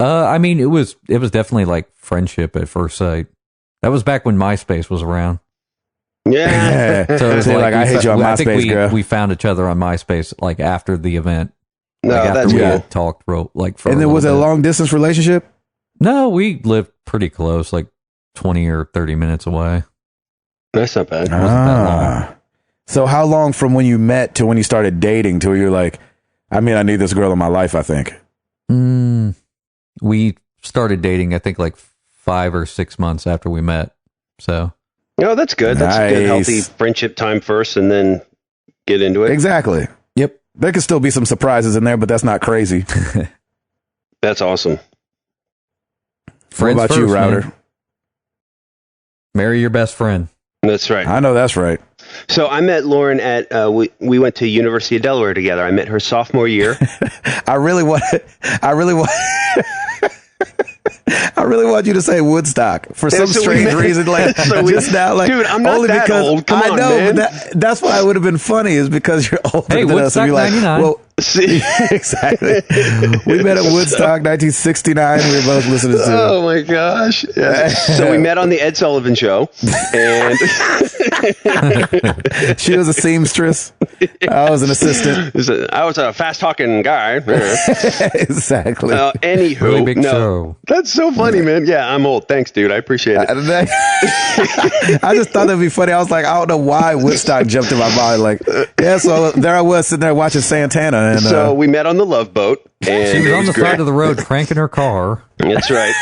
I mean, it was definitely like friendship at first sight. That was back when MySpace was around. Yeah. So it was like I hate you on I think MySpace, girl. we found each other on MySpace like after the event. No, Like that's after we cool. had talked for And then was it a bit. long distance relationship? No, we lived pretty close, like 20 or 30 minutes away. That's not bad. Wasn't that long. So how long from when you met to when you started dating till you're like, I mean, I need this girl in my life, I think. We started dating, I think, like 5 or 6 months after we met. So, No, that's good. That's a good, Nice. healthy friendship time first, and then get into it. Exactly. Yep. There could still be some surprises in there, but that's not crazy. That's awesome. friends what about you, first, Router? man. Marry your best friend. That's right. I know that's right. So I met Lauren at we went to University of Delaware together. I met her sophomore year. I really want I really want you to say Woodstock for some so we strange met- reason. Like so we- just now, like Dude, I'm not only that because old. Come I on, know, man. but that's why it would have been funny is because you're older Hey, than us. And Woodstock you're like, 99. well, See? exactly. We met at Woodstock, 1969. We were both listening to. Oh my gosh! Yeah. So we met on the Ed Sullivan Show, and She was a seamstress. I was an assistant. I was a fast talking guy. Exactly. Anywho, Really big no, show. that's so funny, man. Yeah, I'm old. Thanks, dude. I appreciate it. I just thought that'd be funny. I was like, I don't know why Woodstock jumped in my mind. Like, yeah, so there I was sitting there watching Santana. And, So we met on the Love Boat, and She was it on the great. side of the road cranking her car. That's right.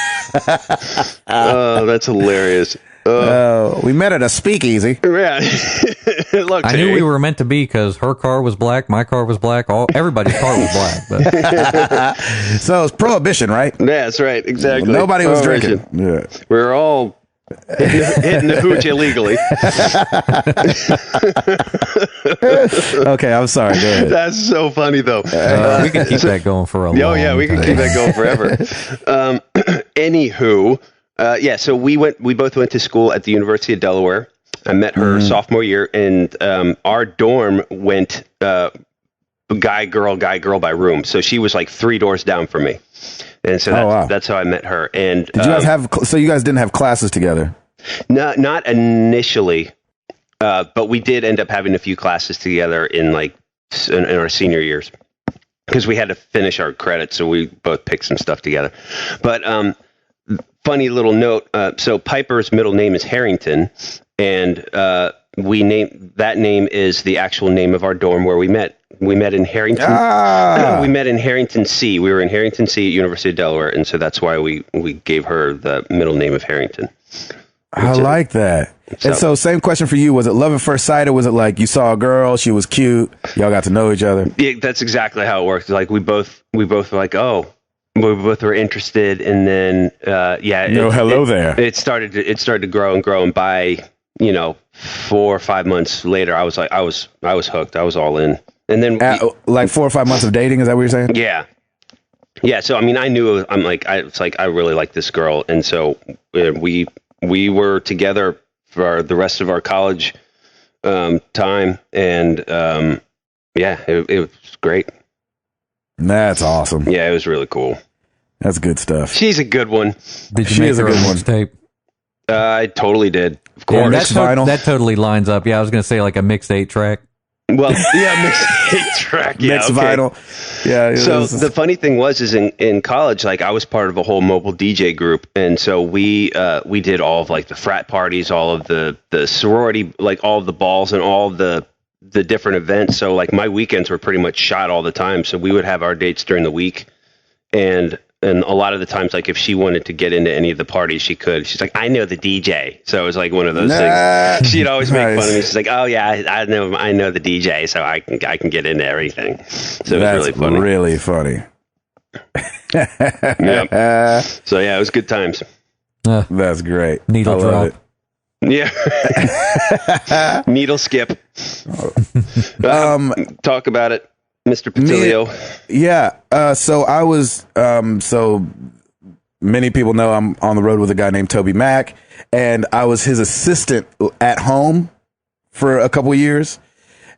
Oh, that's hilarious. we met at a speakeasy. Yeah. Look, I knew Terry. we were meant to be because her car was black, my car was black, everybody's car was black. But So it was prohibition, right? Yeah, that's right. Exactly. Nobody was Prohibition. drinking. Yeah. We were all hitting the hooch illegally. Okay, I'm sorry. Go ahead. That's so funny, though. we can keep that going for a long Oh yeah, we can time. keep that going forever. Anywho, so we both went to school at the University of Delaware. I met her sophomore year, and our dorm went guy girl by room. So she was like 3 doors down from me, and so that's how I met her. And Did you guys have? So you guys didn't have classes together? not initially, but we did end up having a few classes together in our senior years because we had to finish our credits, so we both picked some stuff together. But funny little note: so Piper's middle name is Harrington, and we named that name is the actual name of our dorm where we met. We met in Harrington. We met in Harrington C. We were in Harrington C at University of Delaware, and so that's why we gave her the middle name of Harrington. I like that. And so same question for you. Was it love at first sight, or was it like you saw a girl, she was cute, y'all got to know each other? Yeah, that's exactly how it worked. Like we both were like, oh, we both were interested, and then hello there. It started to grow and grow, and by 4 or 5 months later, I was hooked. I was all in. And then like 4 or 5 months of dating, is that what you're saying? Yeah. So I mean, I knew I really like this girl, and so we were together for the rest of our college time, and it was great. That's awesome. Yeah, it was really cool. That's good stuff. She's a good one. Did you She make is a her a good one. mixtape? I totally did. Of Yeah, course. Mixed vinyl? that totally lines up. Yeah, I was going to say like a mixed 8-track. Well, yeah, mixed track. Yeah, Mixed okay. vinyl. Yeah. So the funny thing was in college, like I was part of a whole mobile DJ group, and so we did all of like the frat parties, all of the sorority, like all of the balls and all of the different events. So like my weekends were pretty much shot all the time. So we would have our dates during the week, and a lot of the times, like if she wanted to get into any of the parties, she could. She's like, I know the DJ, so it was like one of those things. She'd always make fun of me. She's like, oh yeah, I know the DJ, so I can get into everything. So it was really funny. Really funny. Yep. So yeah, it was good times. That's great. Needle I love drop. Yeah. Needle skip. Talk about it, Mr. Patilio. So I was, so many people know I'm on the road with a guy named Toby Mack, and I was his assistant at home for a couple of years.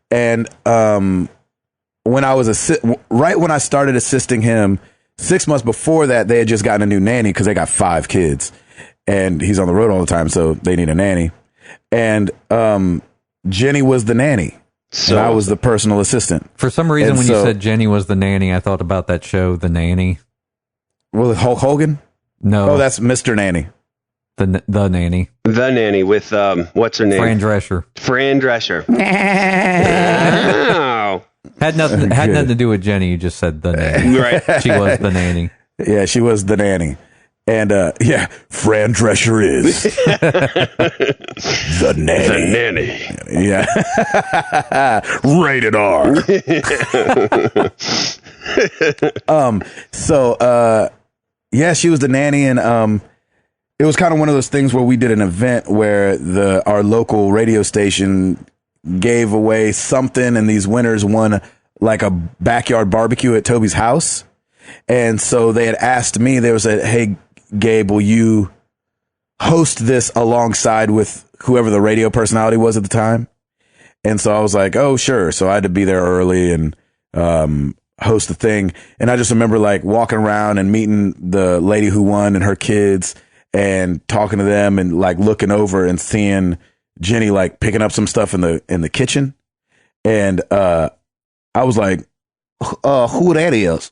And when I was right when I started assisting him, 6 months before that, they had just gotten a new nanny because they got 5 kids, and he's on the road all the time, so they need a nanny. and Jenny was the nanny, and I was the personal assistant. For some reason, when you said Jenny was the nanny, I thought about that show, The Nanny. Well, Hulk Hogan? No. Oh, that's Mr. Nanny. The Nanny. The Nanny with, what's her name? Fran Drescher. Fran Drescher. Oh. Had nothing to do with Jenny. You just said the nanny. Right. She was the nanny. Yeah, she was the nanny. And, Fran Drescher is the nanny. The Nanny. Yeah. Rated R. She was the nanny, and it was kind of one of those things where we did an event where our local radio station gave away something, and these winners won like a backyard barbecue at Toby's house. And so they had asked me, they said, "Hey, Gabe, will you host this alongside with whoever the radio personality was at the time?" And so I was like, "Oh, sure." So I had to be there early and host the thing. And I just remember like walking around and meeting the lady who won and her kids and talking to them and like looking over and seeing Jenny like picking up some stuff in the kitchen. And I was like, who that is?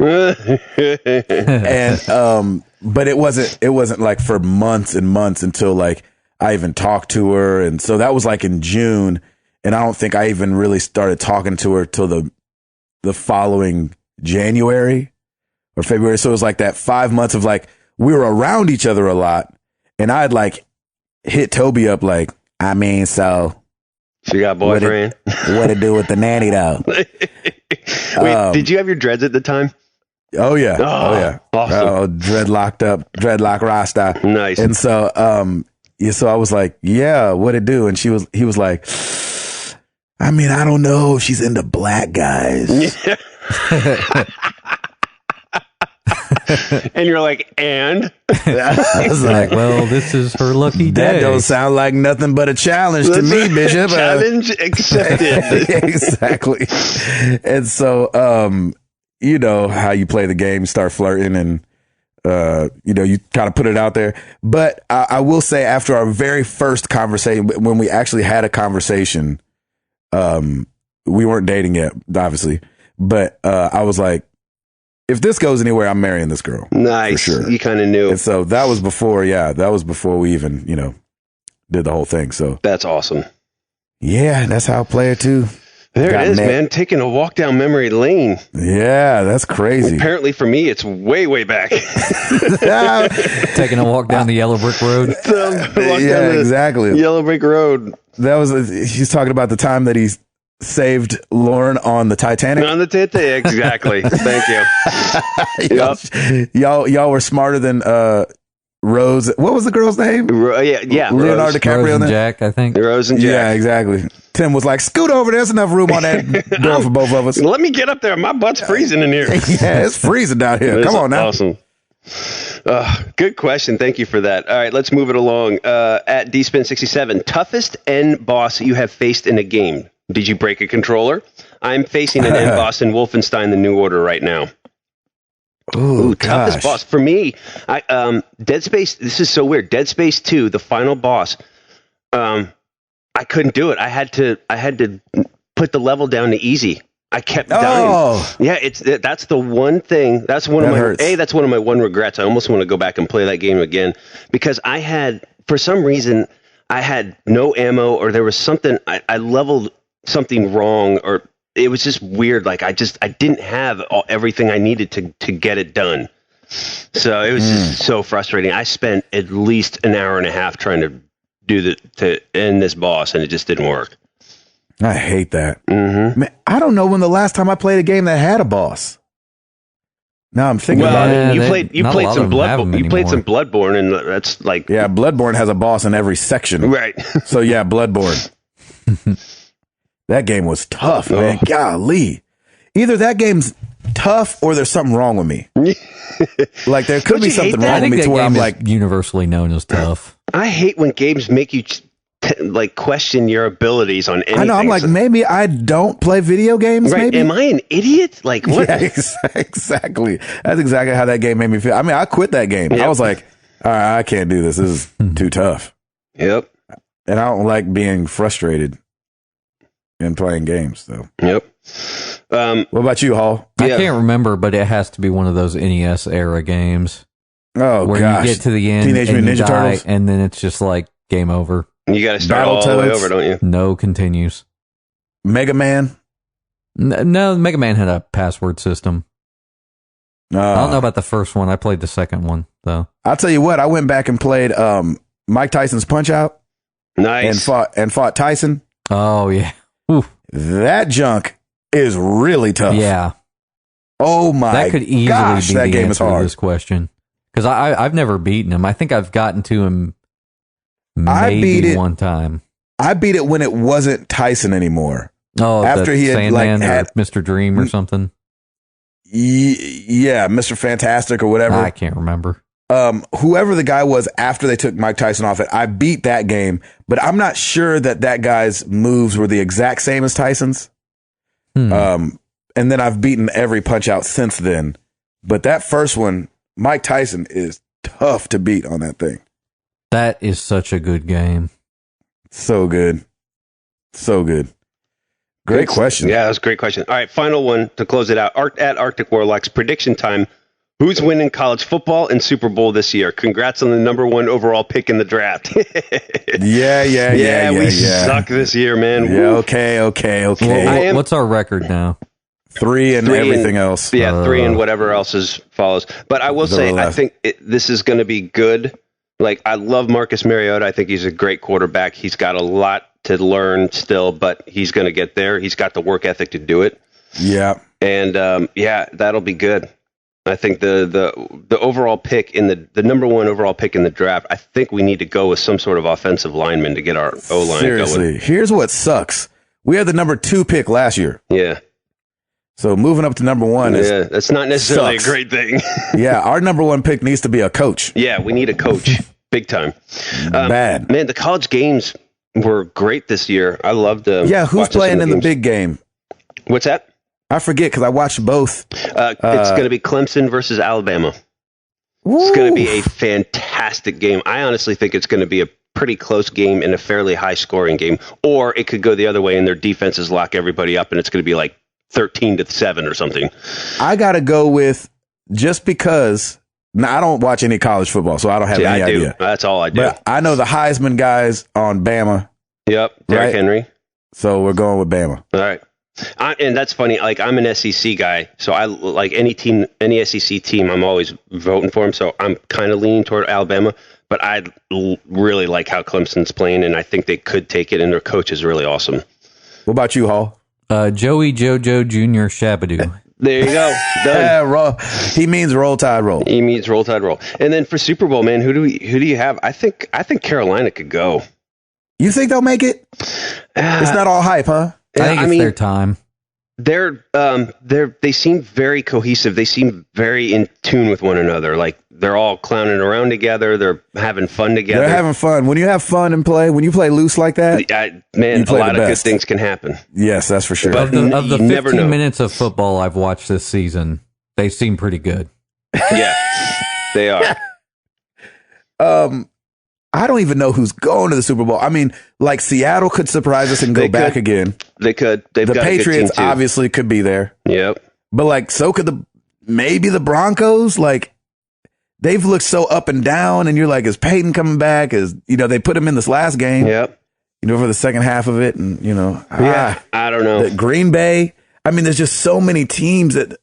And but it wasn't like for months and months until like I even talked to her. And so that was like in June, and I don't think I even really started talking to her till the following January or February. So it was like that 5 months of like we were around each other a lot, and I'd like hit Toby up like, I mean, so she got a boyfriend. What to do with the nanny though? Wait, did you have your dreads at the time? Oh yeah. Awesome. Dreadlock Rasta. Nice. And so, so I was like, yeah, what it do? And he was like, I mean, I don't know if she's into black guys. And you're like, and? I was like, well, this is her lucky day. That don't sound like nothing but a challenge to me, Bishop. Challenge accepted. Exactly. And so, you know how you play the game, start flirting, and you kind of put it out there. But I will say, after our very first conversation, when we actually had a conversation, we weren't dating yet, obviously, but I was like, if this goes anywhere, I'm marrying this girl. Nice. For sure. You kind of knew. And so that was before we even, did the whole thing. So that's awesome. Yeah, that's how Player 2 There it is, man. Taking a walk down memory lane. Yeah, that's crazy. Apparently for me, it's way, way back. Taking a walk down the yellow brick road. Exactly. Yellow brick road. He's talking about the time that he saved Lauren on the Titanic. On the Titanic, exactly. Thank you. Y'all were smarter than Rose. What was the girl's name? Yeah. Leonardo Rose, DiCaprio. Rose and Jack, I think. Rose and Jack. Yeah, exactly. Tim was like, scoot over. There's enough room on that door for both of us. Let me get up there. My butt's freezing in here. Yeah, it's freezing down here. Come on now. Awesome. Good question. Thank you for that. All right, let's move it along. At DSpin67, toughest end boss you have faced in a game. Did you break a controller? I'm facing an end boss in Wolfenstein: The New Order right now. Ooh, toughest boss for me. Dead Space. This is so weird. Dead Space 2, the final boss. I couldn't do it. I had to put the level down to easy. I kept dying. Yeah, that's the one thing. That's one of my one regrets. I almost want to go back and play that game again because for some reason I had no ammo, or there was something I leveled something wrong, or it was just weird. Like I didn't have everything I needed to get it done. So it was just so frustrating. I spent at least an hour and a half trying to end this boss, and it just didn't work. I hate that. Mm-hmm. Man, I don't know when the last time I played a game that had a boss. Now I'm thinking about it. You played some Bloodborne. You played some Bloodborne, and that's like Bloodborne has a boss in every section, right? So yeah, Bloodborne. That game was tough, man. Golly, either that game's tough or there's something wrong with me. Like there could be something wrong with me to where I'm like universally known as tough. I hate when games make you question your abilities on anything. I know. I'm like, maybe I don't play video games. Right? Maybe Am I an idiot? Like what? Yeah, exactly. That's exactly how that game made me feel. I mean, I quit that game. Yep. I was like, all right, I can't do this. This is too tough. Yep. And I don't like being frustrated in playing games, though. Yep. What about you, Hall? I can't remember, but it has to be one of those NES era games. Oh, where gosh. you get to the end Teenage and Mutant you Ninja die, Turtles? and then it's just like game over. You got to start all the way over, don't you? No continues. Mega Man? No, Mega Man had a password system. I don't know about the first one. I played the second one, though. I'll tell you what. I went back and played Mike Tyson's Punch-Out. Nice. And fought Tyson. Oh, yeah. Oof. That junk is really tough. Yeah. Oh, my gosh. That could easily be that the game answer is hard. to this question. Because I've never beaten him. I think I've gotten to him maybe one time. I beat it when it wasn't Tyson anymore. Oh, after he had Sandman had or Mr. Dream or something. Yeah, Mr. Fantastic or whatever. I can't remember. Whoever the guy was after they took Mike Tyson off it, I beat that game, but I'm not sure that guy's moves were the exact same as Tyson's. And then I've beaten every Punch-Out since then. But that first one, Mike Tyson is tough to beat on that thing. That is such a good game. So good. So good. Great question. Yeah, that was a great question. All right, final one to close it out. At Arctic Warlocks, prediction time. Who's winning college football and Super Bowl this year? Congrats on the #1 overall pick in the draft. Yeah. We suck this year, man. Yeah, okay. Well, what's our record now? 3 and everything else. Yeah, 3 and whatever else follows. But I will say, I think this is going to be good. Like, I love Marcus Mariota. I think he's a great quarterback. He's got a lot to learn still, but he's going to get there. He's got the work ethic to do it. Yeah. And, that'll be good. I think the overall pick in the #1 overall pick in the draft, I think we need to go with some sort of offensive lineman to get our O-line going. Here's what sucks. We had the #2 pick last year. Yeah. So moving up to #1 is that's not necessarily sucks. a great thing. Yeah, our #1 pick needs to be a coach. Yeah, we need a coach. Big time. Bad. Man, the college games were great this year. I loved them. Yeah, who's playing in the big game? What's that? I forget because I watched both. It's going to be Clemson versus Alabama. Woo. It's going to be a fantastic game. I honestly think it's going to be a pretty close game and a fairly high-scoring game. Or it could go the other way and their defenses lock everybody up and it's going to be like 13-7 or something. I got to go with just because. Now, I don't watch any college football, so I don't have any idea. That's all I do. But I know the Heisman guys on Bama. Yep, Derrick Henry. So we're going with Bama. All right. And that's funny. Like, I'm an SEC guy, so I like any team, any SEC team. I'm always voting for them. So I'm kind of leaning toward Alabama, but I really like how Clemson's playing, and I think they could take it. And their coach is really awesome. What about you, Hall? Joey Jojo Jr. Shabadoo. There you go. Done. He means roll tide roll. He means roll tide roll. And then for Super Bowl, man, who do you have? I think Carolina could go. You think they'll make it? It's not all hype, huh? I think it's their time. They seem very cohesive. They seem very in tune with one another. Like, they're all clowning around together. They're having fun together. They're having fun. When you have fun and play, when you play loose like that, man, a lot of good things can happen. Yes, that's for sure. Of the 15 minutes of football I've watched this season, they seem pretty good. Yeah, they are. I don't even know who's going to the Super Bowl. I mean, like, Seattle could surprise us and go back again. They could. They've got Patriots a good team too. obviously could be there. Yep. But like, so could maybe the Broncos. Like, they've looked so up and down, and you're like, is Peyton coming back? They put him in this last game. Yep. For the second half of it, and I don't know. Green Bay. I mean, there's just so many teams the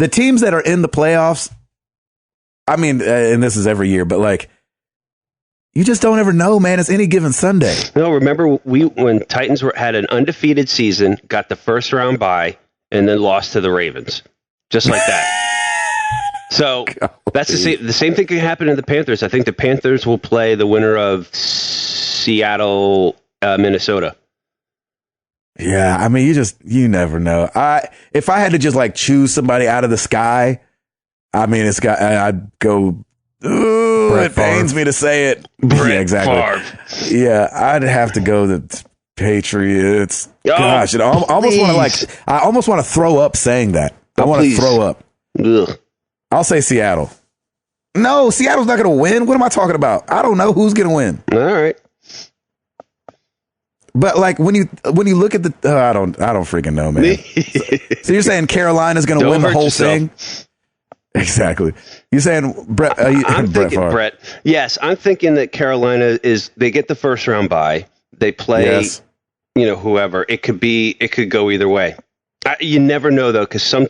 teams that are in the playoffs. I mean, and this is every year, but like, you just don't ever know, man. It's any given Sunday. No, remember when Titans had an undefeated season, got the first round bye, and then lost to the Ravens, just like that. So that's the same thing can happen to the Panthers. I think the Panthers will play the winner of Seattle, Minnesota. Yeah, I mean, you never know. If I had to just like choose somebody out of the sky, I mean, I'd go. Ooh, it pains me to say it. Brett exactly. Favre. Yeah, I'd have to go the Patriots. Gosh, I almost want to throw up saying that. I want to throw up. Ugh. I'll say Seattle. No, Seattle's not going to win. What am I talking about? I don't know who's going to win. All right. But like when you look at the, I don't freaking know, man. So you're saying Carolina's going to win the whole thing? Exactly. You're saying Brett? I'm thinking Brett. Yes, I'm thinking that Carolina they get the first round bye. They play, whoever. It could go either way. You never know though, because some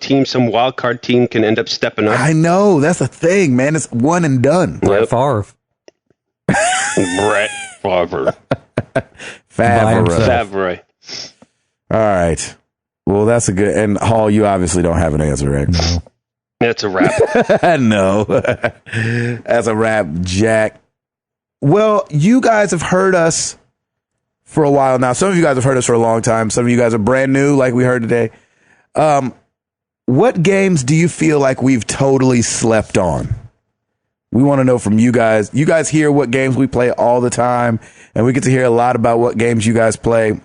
wild card team can end up stepping up. I know, that's the thing, man. It's one and done. Brett Favre. Brett Favre. Favre. All right. Well, that's a good. And Hall, you obviously don't have an answer, right? No. That's a wrap. No, that's a wrap, Jack. Well, you guys have heard us for a while now. Some of you guys have heard us for a long time. Some of you guys are brand new, like we heard today. What games do you feel like we've totally slept on? We want to know from you guys. You guys hear what games we play all the time, and we get to hear a lot about what games you guys play.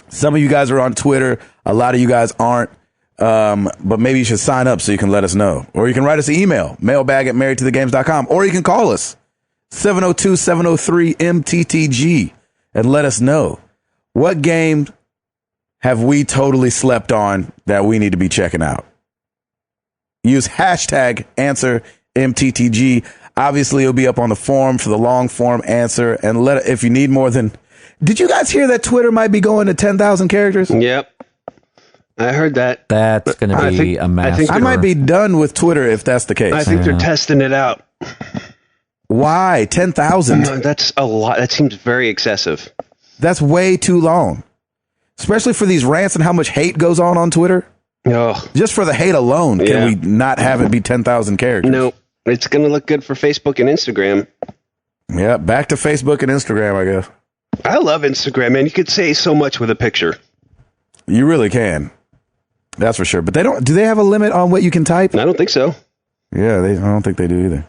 Some of you guys are on Twitter. A lot of you guys aren't. But maybe you should sign up so you can let us know. Or you can write us an email, mailbag@marriedtothegames.com. Or you can call us, 702-703-MTTG, and let us know. What game have we totally slept on that we need to be checking out? Use hashtag answer MTTG. Obviously, it'll be up on the forum for the long form answer. And if you need more than... Did you guys hear that Twitter might be going to 10,000 characters? Yep. I heard that. That's going to be a massacre. I might be done with Twitter if that's the case. I think they're testing it out. Why? 10,000? That's a lot. That seems very excessive. That's way too long. Especially for these rants and how much hate goes on Twitter. Oh. Just for the hate alone, can we not have it be 10,000 characters? No. It's going to look good for Facebook and Instagram. Yeah, back to Facebook and Instagram, I guess. I love Instagram, man. You could say so much with a picture. You really can. That's for sure. But do they have a limit on what you can type? I don't think so. Yeah, I don't think they do either.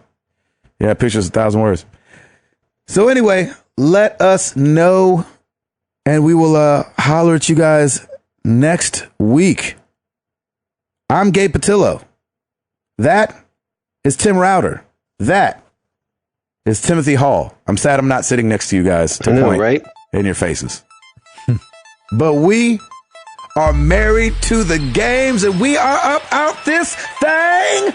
Yeah, pictures 1,000 words. So anyway, let us know, and we will holler at you guys next week. I'm Gabe Patillo. That is Tim Router. That is Timothy Hall. I'm sad I'm not sitting next to you guys to point right? in your faces. But we are married to the games, and we are up out this thing.